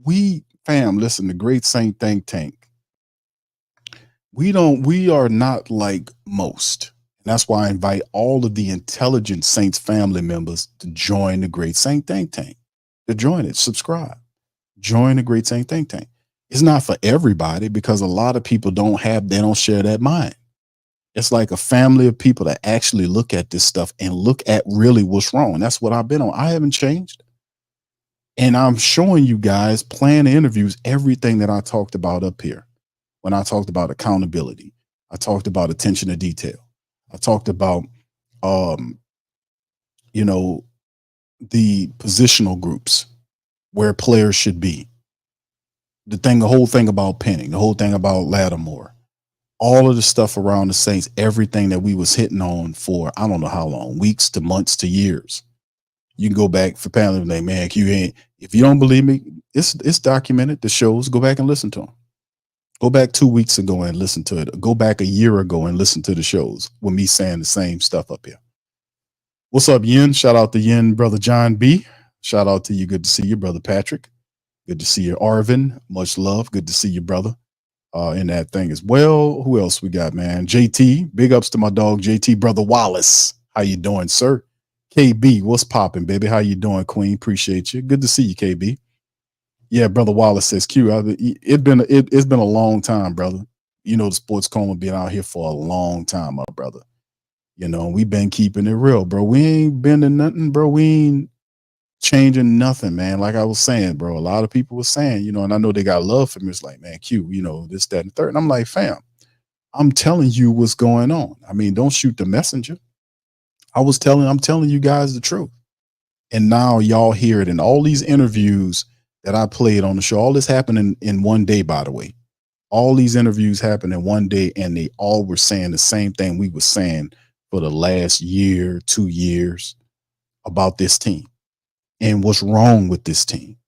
listen, the Great Saint Think Tank. We are not like most. And that's why I invite all of the intelligent Saints family members to join the Great Saint Think Tank. To join it, subscribe. Join the Great Saint Think Tank. It's not for everybody because a lot of people they don't share that mind. It's like a family of people that actually look at this stuff and look at really what's wrong. And that's what I've been on. I haven't changed. And I'm showing you guys, playing the interviews, everything that I talked about up here. When I talked about accountability, I talked about attention to detail. I talked about, the positional groups where players should be. The whole thing about Penning, the whole thing about Lattimore, all of the stuff around the Saints, everything that we was hitting on for, I don't know how long, weeks to months to years. You can go back for panel like, man, if you don't believe me, it's documented, the shows, go back and listen to them. Go back 2 weeks ago and listen to it. Go back a year ago and listen to the shows with me saying the same stuff up here. What's up, Yin? Shout out to Yin, brother John B. Shout out to you. Good to see you, brother Patrick. Good to see you, Arvin. Much love. Good to see you, brother, in that thing as well. Who else we got, man? JT. Big ups to my dog, JT, brother Wallace. How you doing, sir? KB, what's popping, baby? How you doing, Queen? Appreciate you. Good to see you, KB. Yeah, brother Wallace says, Q, it's been a long time, brother. The Sports Coma been out here for a long time, my brother. We've been keeping it real, bro. We ain't bending nothing, bro. We ain't changing nothing, man. Like I was saying, bro, a lot of people were saying, and I know they got love for me. It's like, man, Q, this, that, and third. And I'm like, fam, I'm telling you what's going on. I mean, don't shoot the messenger. I'm telling you guys the truth. And now y'all hear it in all these interviews that I played on the show. All this happened in 1 day, by the way. All these interviews happened in 1 day, and they all were saying the same thing we were saying for the last year, 2 years about this team and what's wrong with this team.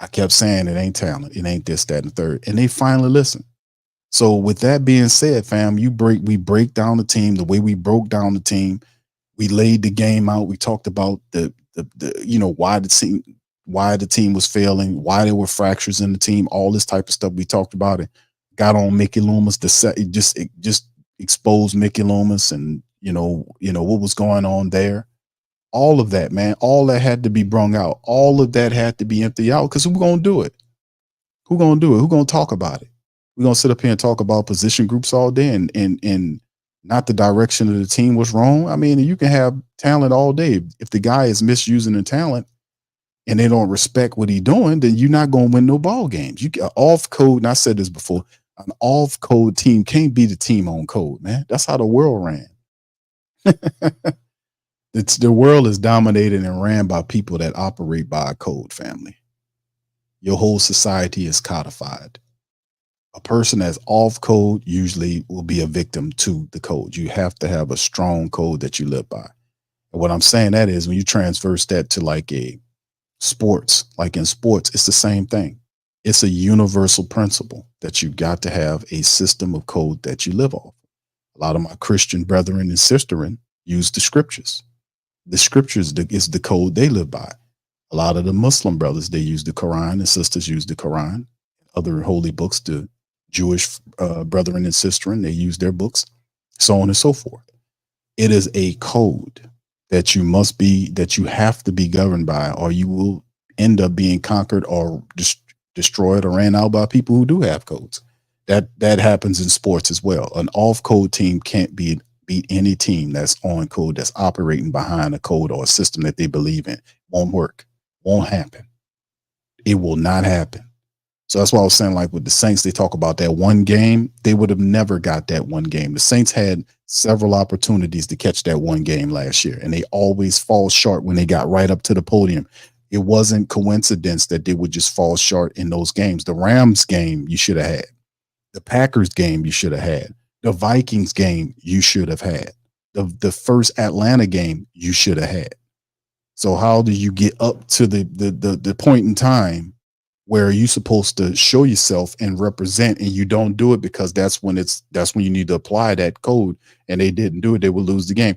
I kept saying it ain't talent. It ain't this, that, and the third. And they finally listened. So with that being said, fam, we break down the team the way we broke down the team. We laid the game out. We talked about the why the team was failing, why there were fractures in the team, all this type of stuff. We talked about it. Got on Mickey Loomis it just exposed Mickey Loomis and what was going on there. All of that, man, all that had to be brung out. All of that had to be emptied out because who's gonna do it? Who's gonna do it? Who's gonna talk about it? We're gonna sit up here and talk about position groups all day and not the direction of the team was wrong. I mean, you can have talent all day. If the guy is misusing the talent, and they don't respect what he's doing, then you're not going to win no ball games. You get off code, and I said this before, an off code team can't beat a team on code, man. That's how the world ran. The world is dominated and ran by people that operate by a code, family. Your whole society is codified. A person that's off code usually will be a victim to the code. You have to have a strong code that you live by. And what I'm saying that is when you transverse that to like a sports, like in sports, it's the same thing. It's a universal principle that you got to have a system of code that you live off. A lot of my Christian brethren and sisterin use the scriptures. The scriptures is the code they live by. A lot of the Muslim brothers, they use the Quran, and sisters use the Quran, other holy books. The Jewish brethren and sisterin, they use their books, so on and so forth. It is a code that you must be, that you have to be governed by, or you will end up being conquered or destroyed or ran out by people who do have codes. That happens in sports as well. An off code team can't beat any team that's on code, that's operating behind a code or a system that they believe in. Won't work. Won't happen. It will not happen. So that's why I was saying, like with the Saints, they talk about that one game. They would have never got that one game. The Saints had several opportunities to catch that one game last year, and they always fall short when they got right up to the podium. It wasn't coincidence that they would just fall short in those games. The Rams game you should have had. The Packers game you should have had. The Vikings game you should have had. The first Atlanta game you should have had. So how do you get up to the point in time where you're supposed to show yourself and represent, and you don't do it because that's when you need to apply that code, and they didn't do it, they would lose the game.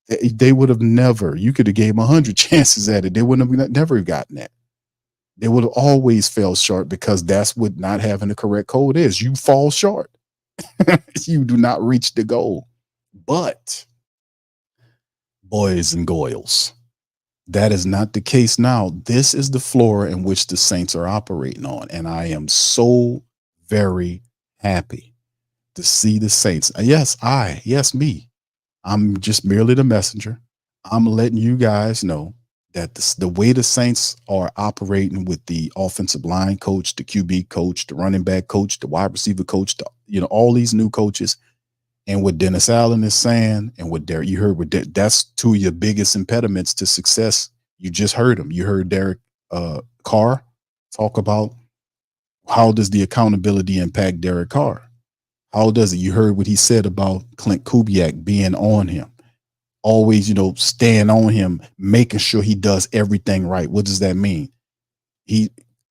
They would have never, you could have gave them 100 chances at it. They wouldn't have never gotten that. They would have always fell short because that's what not having the correct code is. You fall short. You do not reach the goal. But boys and girls, that is not the case now. This is the floor in which the Saints are operating on. And I am so very happy to see the Saints. Yes, me. I'm just merely the messenger. I'm letting you guys know that the way the Saints are operating with the offensive line coach, the QB coach, the running back coach, the wide receiver coach, all these new coaches, and what Dennis Allen is saying, and what Derek, you heard, that's two of your biggest impediments to success. You just heard him. You heard Derek Carr talk about how does the accountability impact Derek Carr? How does it? You heard what he said about Clint Kubiak being on him. Always, staying on him, making sure he does everything right. What does that mean?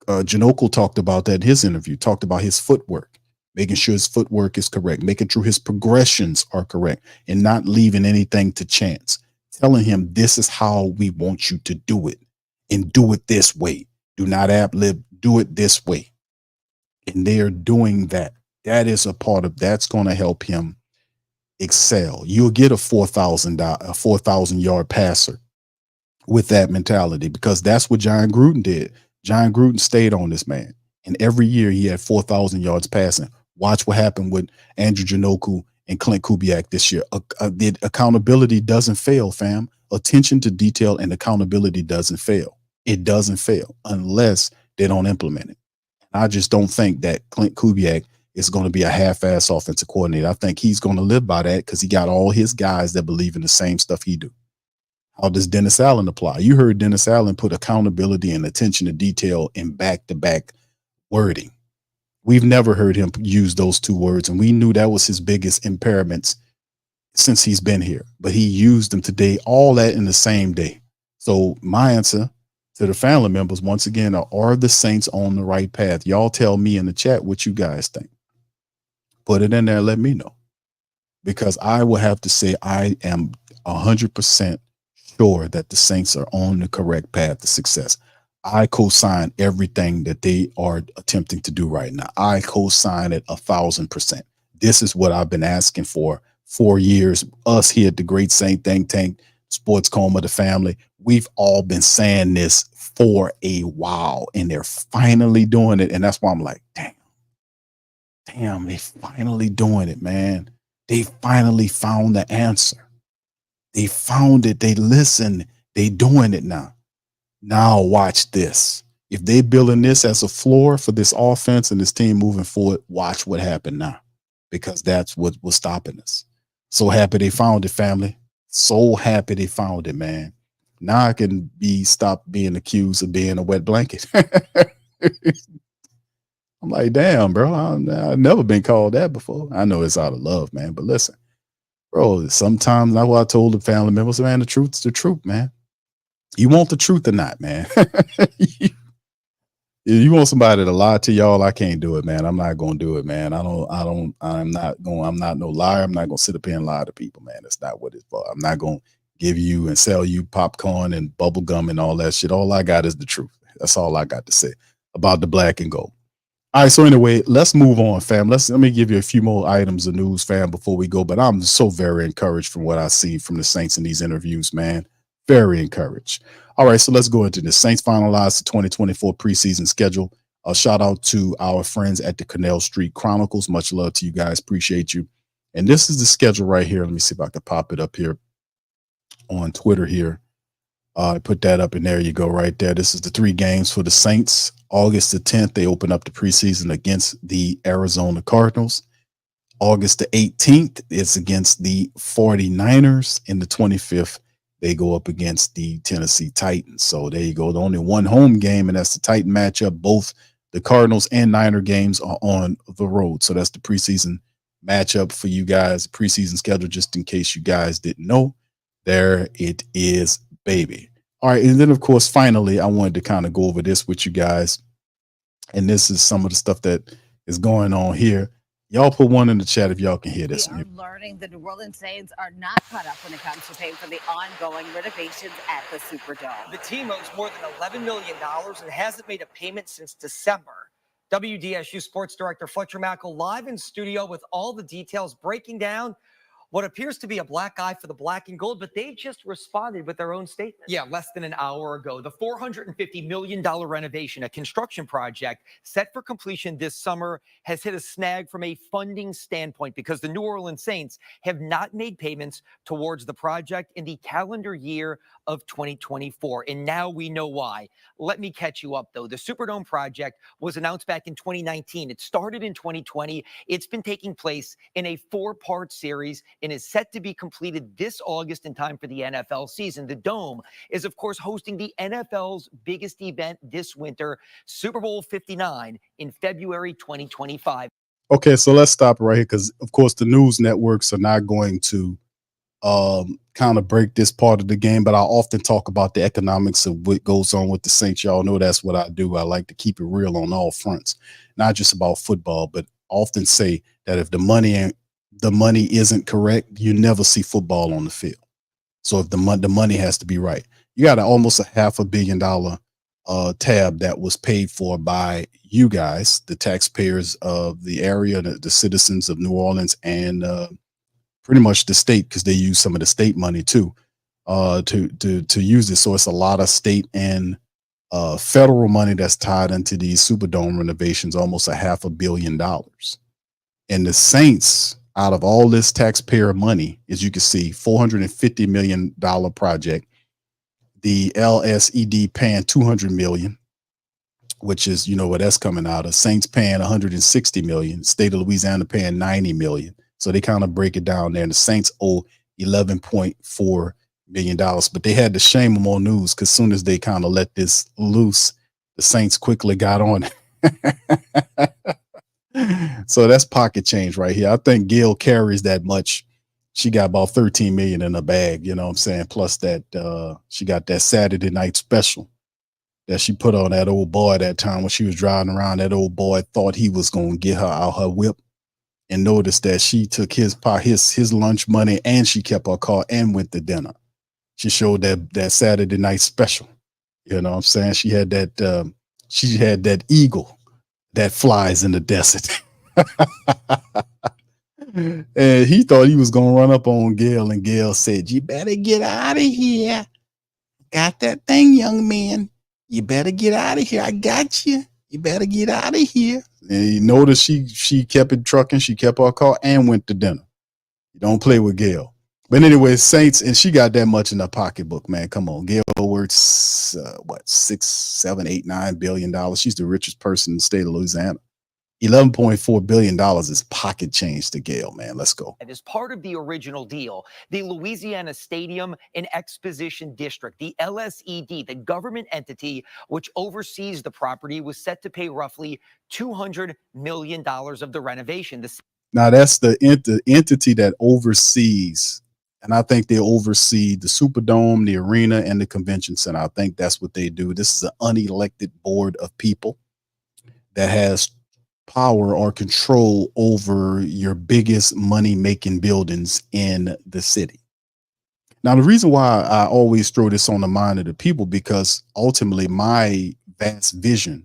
Janoko talked about that in his interview, talked about his footwork, making sure his footwork is correct, making sure his progressions are correct, and not leaving anything to chance. Telling him this is how we want you to do it, and do it this way. Do not ad-lib, do it this way. And they're doing that. That is a part of that's going to help him excel. You'll get a 4,000 yard passer with that mentality, because that's what John Gruden did. John Gruden stayed on this man, and every year he had 4,000 yards passing. Watch what happened with Andrew Janoku and Clint Kubiak this year. The accountability doesn't fail, fam. Attention to detail and accountability doesn't fail. It doesn't fail unless they don't implement it. I just don't think that Clint Kubiak is going to be a half-ass offensive coordinator. I think he's going to live by that because he got all his guys that believe in the same stuff he do. How does Dennis Allen apply? You heard Dennis Allen put accountability and attention to detail in back-to-back wording. We've never heard him use those two words, and we knew that was his biggest impairments since he's been here. But he used them today, all that in the same day. So my answer to the family members, once again, are the Saints on the right path? Y'all tell me in the chat what you guys think. Put it in there, let me know. Because I will have to say I am 100% sure that the Saints are on the correct path to success. I co-sign everything that they are attempting to do right now. I co-sign it 1,000%. This is what I've been asking for 4 years. Us here at the Great Saint Think Tank, Sports Coma, the family, we've all been saying this for a while, and they're finally doing it. And that's why I'm like, damn, they finally doing it, man. They finally found the answer. They found it. They listened. They doing it now. Now watch this. If they building this as a floor for this offense and this team moving forward, watch what happened now, because that's what was stopping us. So happy they found it, family. So happy they found it, man. Now I can be stopped being accused of being a wet blanket. I'm like, damn, bro. I've never been called that before. I know it's out of love, man. But listen, bro, sometimes that's what I told the family members, man, the truth's the truth, man. You want the truth or not, man? You want somebody to lie to y'all, I can't do it, man. I'm not gonna do it, man. I'm not no liar. I'm not gonna sit up here and lie to people, man. That's not what it's for. I'm not gonna give you and sell you popcorn and bubble gum and all that shit. All I got is the truth. That's all I got to say about the black and gold. All right, so anyway, let's move on, fam. Let me give you a few more items of news, fam, before we go. But I'm so very encouraged from what I see from the Saints in these interviews, man. Very encouraged. All right, so let's go into this. Saints finalized the 2024 preseason schedule. A shout out to our friends at the Canal Street Chronicles. Much love to you guys. Appreciate you. And this is the schedule right here. Let me see if I can pop it up here on Twitter here. I put that up, and there you go right there. This is the 3 games for the Saints. August the 10th, they open up the preseason against the Arizona Cardinals. August the 18th, it's against the 49ers. And the 25th, they go up against the Tennessee Titans. So there you go. The only one home game, and that's the Titan matchup. Both the Cardinals and Niner games are on the road. So that's the preseason matchup for you guys. Preseason schedule, just in case you guys didn't know. There it is, baby. All right. And then, of course, finally, I wanted to kind of go over this with you guys. And this is some of the stuff that is going on here. Y'all put one in the chat if y'all can hear this. We are learning the New Orleans Saints are not caught up when it comes to paying for the ongoing renovations at the Superdome. The team owes more than $11 million and hasn't made a payment since December. WDSU Sports Director Fletcher Mackel live in studio with all the details, breaking down what appears to be a black eye for the black and gold, but they just responded with their own statement. Yeah, less than an hour ago, the $450 million renovation, a construction project set for completion this summer, has hit a snag from a funding standpoint because the New Orleans Saints have not made payments towards the project in the calendar year of 2024. And now we know why. Let me catch you up, though. The Superdome project was announced back in 2019. It started in 2020. It's been taking place in a 4-part series and is set to be completed this August in time for the NFL season. The Dome is, of course, hosting the NFL's biggest event this winter, Super Bowl 59 in February 2025. Okay, so let's stop right here because, of course, the news networks are not going to kind of break this part of the game, but I often talk about the economics of what goes on with the Saints. Y'all know that's what I do. I like to keep it real on all fronts, not just about football, but often say that if the money isn't correct, you never see football on the field. So if the money has to be right, you got almost $500 million tab that was paid for by you guys, the taxpayers of the area, the citizens of New Orleans, and pretty much the state, because they use some of the state money too, to use this. So it's a lot of state and federal money that's tied into these Superdome renovations, almost $500 million. And the Saints, out of all this taxpayer money, as you can see, $450 million project, the LSED paying $200 million, which is, you know, where that's coming out of. Saints paying $160 million, state of Louisiana paying $90 million. So they kind of break it down there, and the Saints owe $11.4 million. But they had to shame them on news because as soon as they kind of let this loose, the Saints quickly got on it. So that's pocket change right here. I think Gail carries that much. She got about 13 million in her bag, you know what I'm saying? Plus that she got that Saturday night special that she put on that old boy that time when she was driving around. That old boy thought he was going to get her out her whip, and noticed that she took his lunch money and she kept her car and went to dinner. She showed that Saturday night special. You know what I'm saying? She had that eagle that flies in the desert. And he thought he was going to run up on Gail, and Gail said, "You better get out of here. Got that thing, young man. You better get out of here. I got you. You better get out of here." And you notice she kept it trucking. She kept her car and went to dinner. You don't play with Gail. But anyway, Saints, and she got that much in her pocketbook, man. Come on, Gail works what, 6, 7, 8, $9 billion. She's the richest person in the state of Louisiana. $11.4 billion is pocket change to Gail, man. Let's go. As part of the original deal, the Louisiana Stadium and Exposition District, the LSED, the government entity which oversees the property, was set to pay roughly $200 million of the renovation. Now that's the entity that oversees, and I think they oversee the Superdome, the arena, and the convention center. I think that's what they do. This is an unelected board of people that has power or control over your biggest money-making buildings in the city. Now, the reason why I always throw this on the mind of the people, because ultimately my vast vision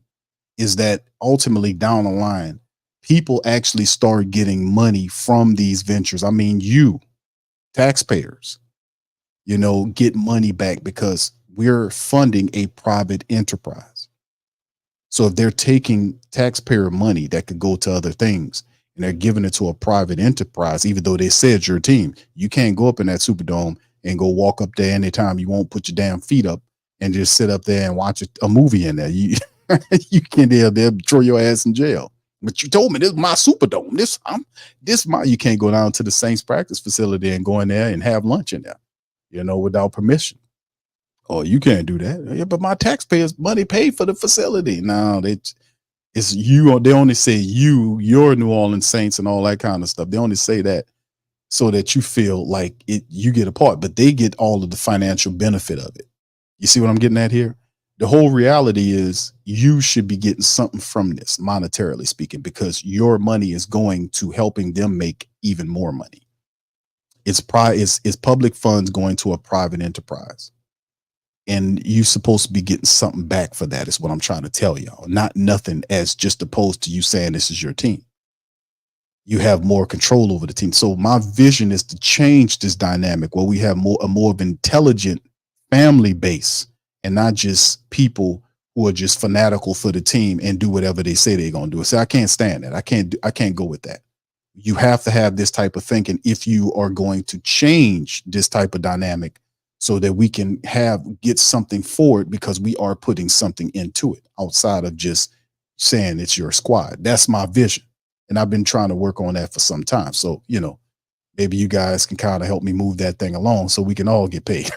is that ultimately down the line, people actually start getting money from these ventures. I mean, you, taxpayers, get money back because we're funding a private enterprise. So if they're taking taxpayer money that could go to other things and they're giving it to a private enterprise, even though they said your team, you can't go up in that Superdome and go walk up there anytime you want, put your damn feet up and just sit up there and watch a movie in there. You can't they'll throw your ass in jail. But you told me this is my Superdome. You can't go down to the Saints practice facility and go in there and have lunch in there, without permission. Oh, you can't do that. Yeah, but my taxpayers' money paid for the facility. No, it's you. They only say your New Orleans Saints and all that kind of stuff. They only say that so that you feel like you get a part, but they get all of the financial benefit of it. You see what I'm getting at here? The whole reality is you should be getting something from this, monetarily speaking, because your money is going to helping them make even more money. It's public funds going to a private enterprise. And you're supposed to be getting something back for that, is what I'm trying to tell y'all. Not nothing as just opposed to you saying this is your team. You have more control over the team. So my vision is to change this dynamic where we have a more of intelligent family base and not just people who are just fanatical for the team and do whatever they say they're going to do. So I can't stand that. I can't go with that. You have to have this type of thinking if you are going to change this type of dynamic, so that we can get something for it, because we are putting something into it outside of just saying it's your squad. That's my vision. And I've been trying to work on that for some time. So, maybe you guys can kind of help me move that thing along so we can all get paid.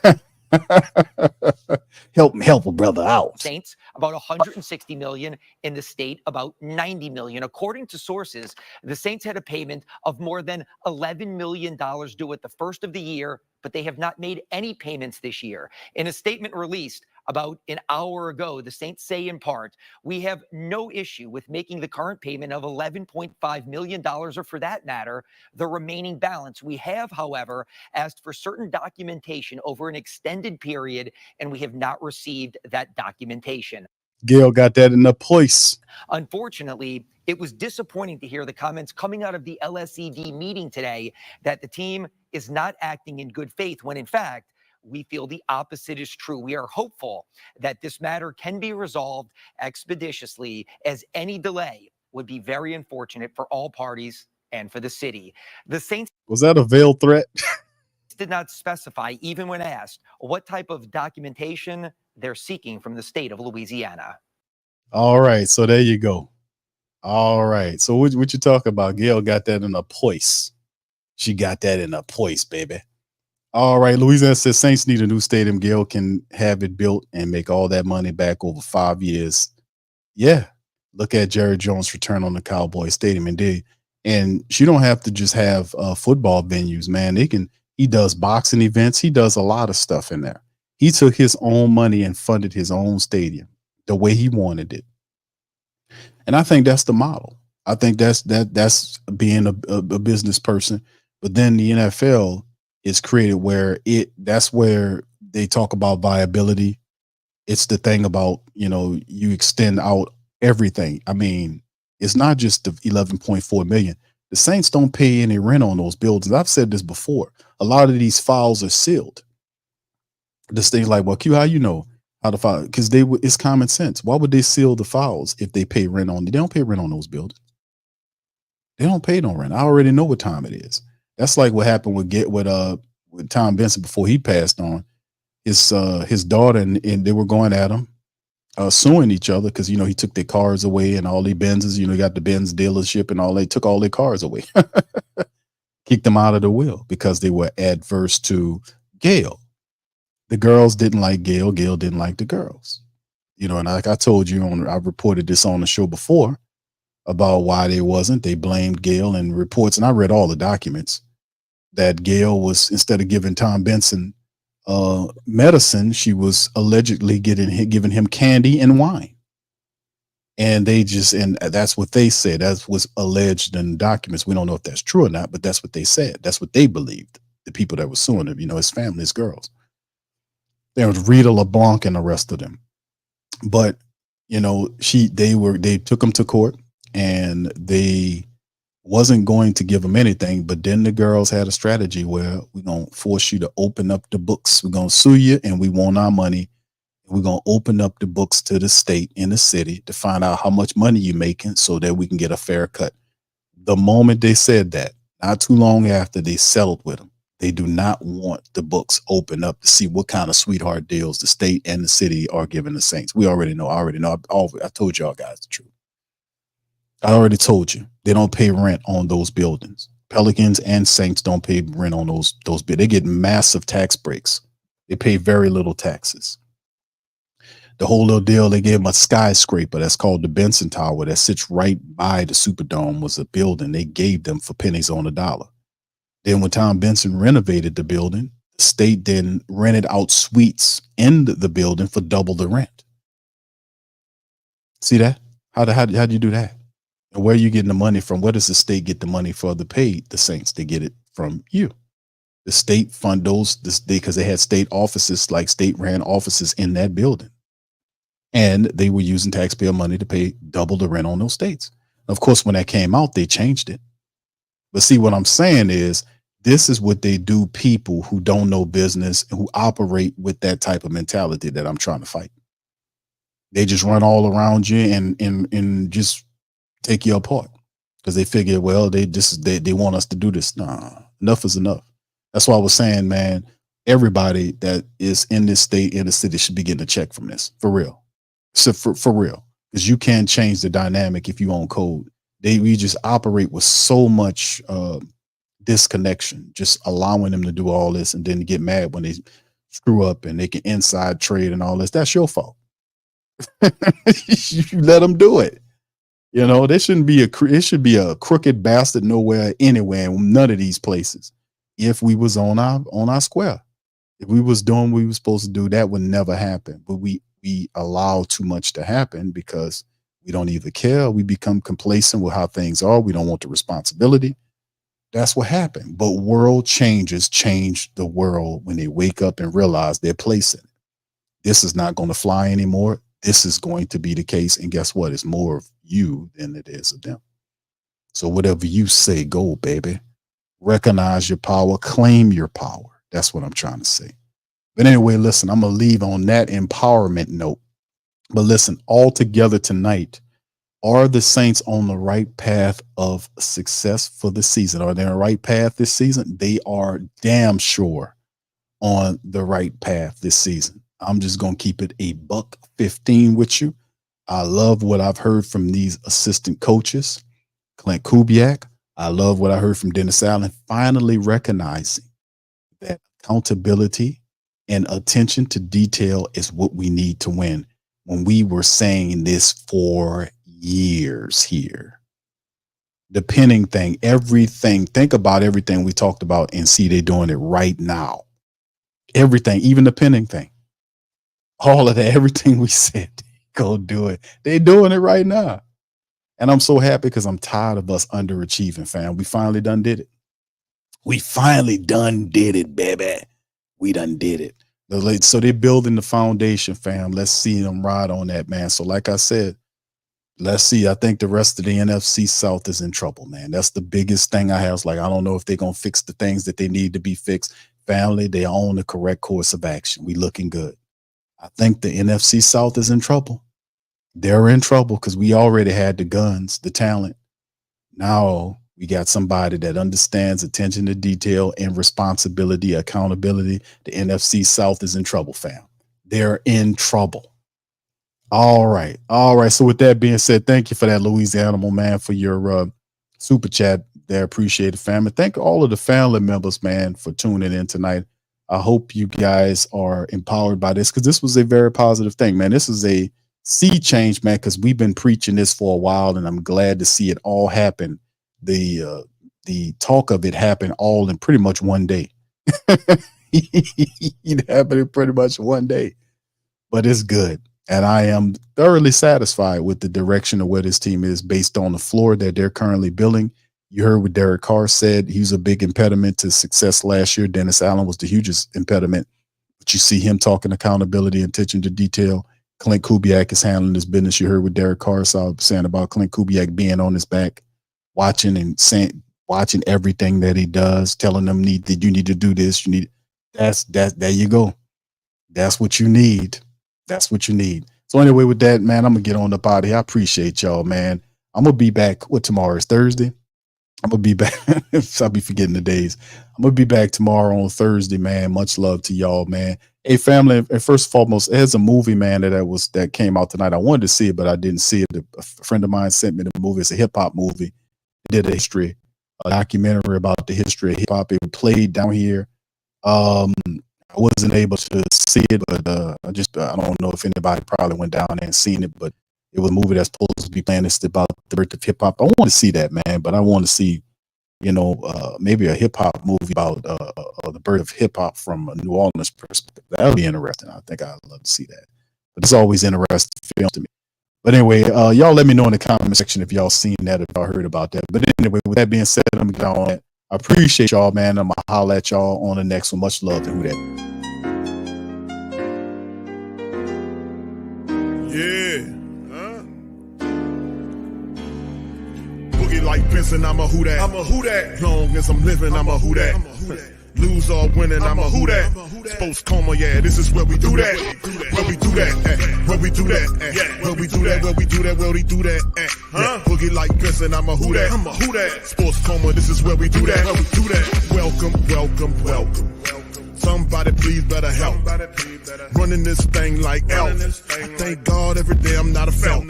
help a brother out. Saints about 160 million, in the state about 90 million. According to sources, the Saints had a payment of more than $11 million due at the first of the year, but they have not made any payments this year. In a statement released about an hour ago, the Saints say in part, "We have no issue with making the current payment of $11.5 million, or for that matter, the remaining balance. We have, however, asked for certain documentation over an extended period, and we have not received that documentation." Gail got that in the place. Unfortunately, it was disappointing to hear the comments coming out of the LSED meeting today that the team is not acting in good faith, when in fact, we feel the opposite is true. We are hopeful that this matter can be resolved expeditiously, as any delay would be very unfortunate for all parties and for the city. The Saints— Was that a veiled threat? did not specify, even when asked, what type of documentation they're seeking from the state of Louisiana. All right, so there you go. All right, so what you talking about? Gail got that in a place. She got that in a place, baby. All right, Louisiana says Saints need a new stadium. Gail can have it built and make all that money back over 5 years. Yeah, look at Jerry Jones' return on the Cowboy Stadium, and she don't have to just have football venues, man. He does boxing events. He does a lot of stuff in there. He took his own money and funded his own stadium the way he wanted it. And I think that's the model. I think that's being a business person. But then the NFL is created where that's where they talk about viability. It's the thing about, you extend out everything. I mean, it's not just the 11.4 million. The Saints don't pay any rent on those buildings. I've said this before. A lot of these files are sealed. This thing's like, well, Q, how you know how to file? Because it's common sense. Why would they seal the files if they pay rent on? They don't pay rent on those buildings. They don't pay no rent. I already know what time it is. That's like what happened with with Tom Benson before he passed on. His daughter and they were going at him, suing each other because he took their cars away and all their Benzes. Got the Benz dealership and all. They took all their cars away, kicked them out of the will because they were adverse to Gail. The girls didn't like Gail. Gail didn't like the girls. And like I told you I reported this on the show before about why they wasn't. They blamed Gail and reports, and I read all the documents that Gail was, instead of giving Tom Benson medicine, she was allegedly giving him candy and wine. And and that's what they said. That was alleged in documents. We don't know if that's true or not, but that's what they said. That's what they believed. The people that were suing him, his family, his girls. There was Rita LeBlanc and the rest of them. But they took him to court and they wasn't going to give him anything. But then the girls had a strategy where we're going to force you to open up the books. We're going to sue you and we want our money. We're going to open up the books to the state and the city to find out how much money you're making so that we can get a fair cut. The moment they said that, not too long after, they settled with him. They do not want the books open up to see what kind of sweetheart deals the state and the city are giving the Saints. We already know. I told y'all guys the truth. I already told you. They don't pay rent on those buildings. Pelicans and Saints don't pay rent on those buildings. They get massive tax breaks. They pay very little taxes. The whole little deal, they gave them a skyscraper that's called the Benson Tower that sits right by the Superdome, was a building they gave them for pennies on the dollar. Then when Tom Benson renovated the building, the state then rented out suites in the building for double the rent. See that? How do you do that? And where are you getting the money from? Where does the state get the money for the paid the Saints? They get it from you. The state fund those because they had state offices, like state ran offices in that building. And they were using taxpayer money to pay double the rent on those states. Of course, when that came out, they changed it. But see, what I'm saying is, this is what they do, people who don't know business and who operate with that type of mentality that I'm trying to fight. They just run all around you and just take you apart because they figure, well, they want us to do this. Nah, enough is enough. That's why I was saying, man, everybody that is in this state, in the city, should be getting a check from this, for real. So for real, because you can't change the dynamic if you own code. We just operate with so much disconnection, just allowing them to do all this and then get mad when they screw up and they can inside trade and all this. That's your fault. You let them do it. There shouldn't be it should be a crooked bastard nowhere, anywhere, in none of these places. If we was on our square, if we was doing what we were supposed to do, that would never happen. But we allow too much to happen because we don't either care. We become complacent with how things are. We don't want the responsibility. That's what happened. But world changes change the world when they wake up and realize their place in it. This is not going to fly anymore. This is going to be the case. And guess what? It's more of you than it is of them. So whatever you say, go, baby. Recognize your power. Claim your power. That's what I'm trying to say. But anyway, listen, I'm going to leave on that empowerment note. But listen, all together tonight, are the Saints on the right path of success for the season? Are they on the right path this season? They are damn sure on the right path this season. I'm just going to keep it $115 with you. I love what I've heard from these assistant coaches. Clint Kubiak. I love what I heard from Dennis Allen, finally recognizing that accountability and attention to detail is what we need to win. When we were saying this for years here, the pinning thing, everything, think about everything we talked about and see they're doing it right now. Everything, even the pinning thing, all of that, everything we said, go do it. They're doing it right now. And I'm so happy because I'm tired of us underachieving, fam. We finally done did it. We finally done did it, baby. We done did it. So they're building the foundation, fam. Let's see them ride on that, man. So like I said, let's see. I think the rest of the NFC South is in trouble, man. That's the biggest thing I have. It's like, I don't know if they're going to fix the things that they need to be fixed. Family, they are on the correct course of action. We looking good. I think the NFC South is in trouble. They're in trouble because we already had the guns, the talent. Now We got somebody that understands attention to detail and responsibility, accountability. The NFC South is in trouble, fam. They're in trouble. All right. All right. So with that being said, thank you for that, Louisiana man, for your super chat there. Appreciate it, fam. And thank all of the family members, man, for tuning in tonight. I hope you guys are empowered by this, because this was a very positive thing, man. This is a sea change, man, because we've been preaching this for a while, and I'm glad to see it all happen. The talk of it happened all in pretty much one day. It happened in pretty much one day, but it's good. And I am thoroughly satisfied with the direction of where this team is based on the floor that they're currently building. You heard what Derek Carr said. He's a big impediment to success last year. Dennis Allen was the hugest impediment. But you see him talking accountability and attention to detail. Clint Kubiak is handling his business. You heard what Derek Carr saying about Clint Kubiak being on his back, watching everything that he does, telling them you need to do this. You need there you go. That's what you need. That's what you need. So anyway, with that, man, I'm gonna get on up out of here. I appreciate y'all, man. I'm gonna be back. Tomorrow is Thursday. I'm gonna be back. I'll be forgetting the days. I'm gonna be back tomorrow on Thursday, man. Much love to y'all, man. Hey, family. And first and foremost, there's a movie, man, that came out tonight. I wanted to see it, but I didn't see it. A friend of mine sent me the movie. It's a hip hop movie. It did a documentary about the history of hip hop. It played down here. I wasn't able to see it, but I don't know if anybody probably went down there and seen it, but it was a movie that's supposed to be playing. It's about the birth of hip hop. I want to see that, man, but I want to see, maybe a hip hop movie about the birth of hip hop from a New Orleans perspective. That would be interesting. I think I'd love to see that. But it's always interesting film to me. But anyway, y'all let me know in the comment section if y'all seen that, if y'all heard about that. But anyway, with that being said, I'm going on it. I appreciate y'all, man. I'm going to holler at y'all on the next one. Much love to who that. Yeah. Boogie like Benson, I'm a who that. I'm a who that. Long as I'm living, I'm a who that. Lose or winning, I'm a who that. Sports Coma, yeah, this is where we do that. Where we do that, where we do that, where we do that, where we do that, where we do that. Boogie like Benson, I'm a who that. I'm a who that. Sports Coma, this is where we do that. Where we do that. Welcome, welcome, welcome. Somebody please better help. Running this thing like elf. I thank God every day I'm not a felt.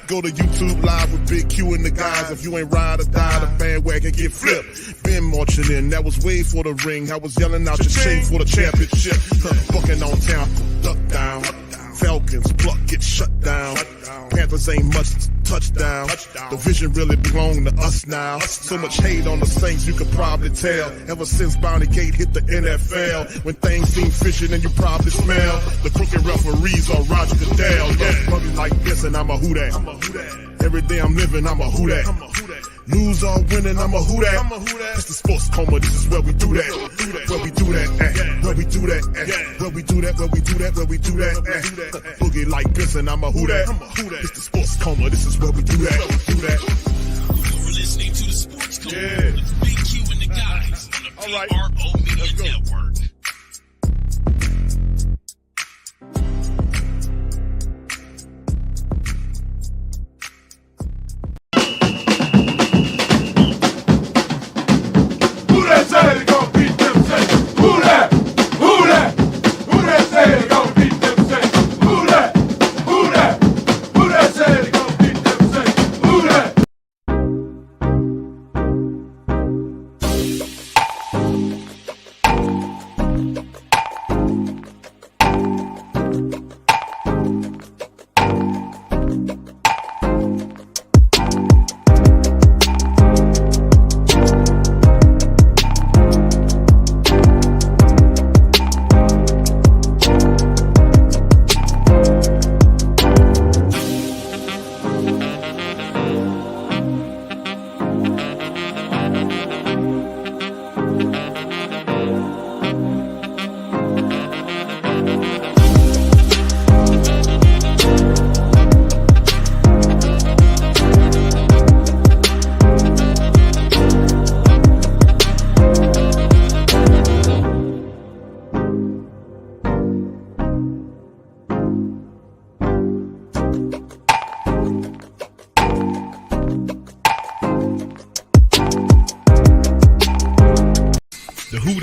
Go to YouTube Live with Big Q and the guys. If you ain't ride or die, the bandwagon get flipped. Been marching in, that was way for the ring. I was yelling out your shame for the championship. Bucking on town, duck down. Falcons pluck, get shut down. Panthers ain't much touchdown. The vision really belong to us now. So much hate on the Saints, you could probably tell. Ever since Bounty Gate hit the NFL, when things seem fishy and you probably smell the crooked referees or Roger Goodell. Yeah, money like this and I'm a who that. Every day I'm living, I'm a who that. Lose or winning, I'm a who that. It's the Sports Coma, this is where we do that. Where we do that, where we do that, where we do that, where we do that, where we do that. Boogie like Benson, I'm a who that. It's the Sports Coma, this is where we do that. You're listening to the Sports Coma with Big Q and the guys on the PRO Media Network.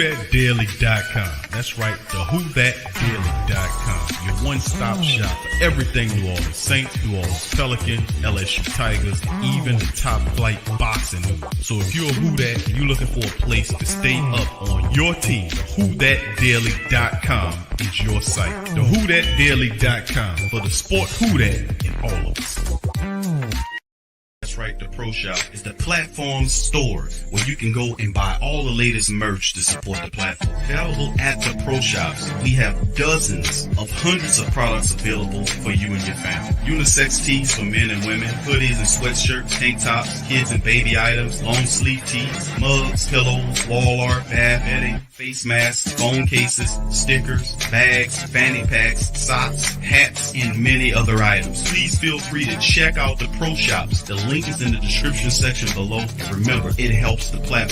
WhoThatDaily.com. That's right, the WhoThatDaily.com. Your one-stop shop for everything New Orleans Saints, New Orleans Pelicans, LSU Tigers, even the top flight boxing news. So if you're a Who That and you're looking for a place to stay up on your team, the WhoThatDaily.com is your site. The WhoThatDaily.com for the sport Who That in all of us. That's right, the Pro Shop is the platform store where you can go and buy all the latest merch to support the platform. Available at the Pro Shops, we have dozens of hundreds of products available for you and your family. Unisex tees for men and women, hoodies and sweatshirts, tank tops, kids and baby items, long sleeve tees, mugs, pillows, wall art, bath bedding, face masks, phone cases, stickers, bags, fanny packs, socks, hats, and many other items. Please feel free to check out the Pro Shops. The link is in the description section below. Remember, it helps the platform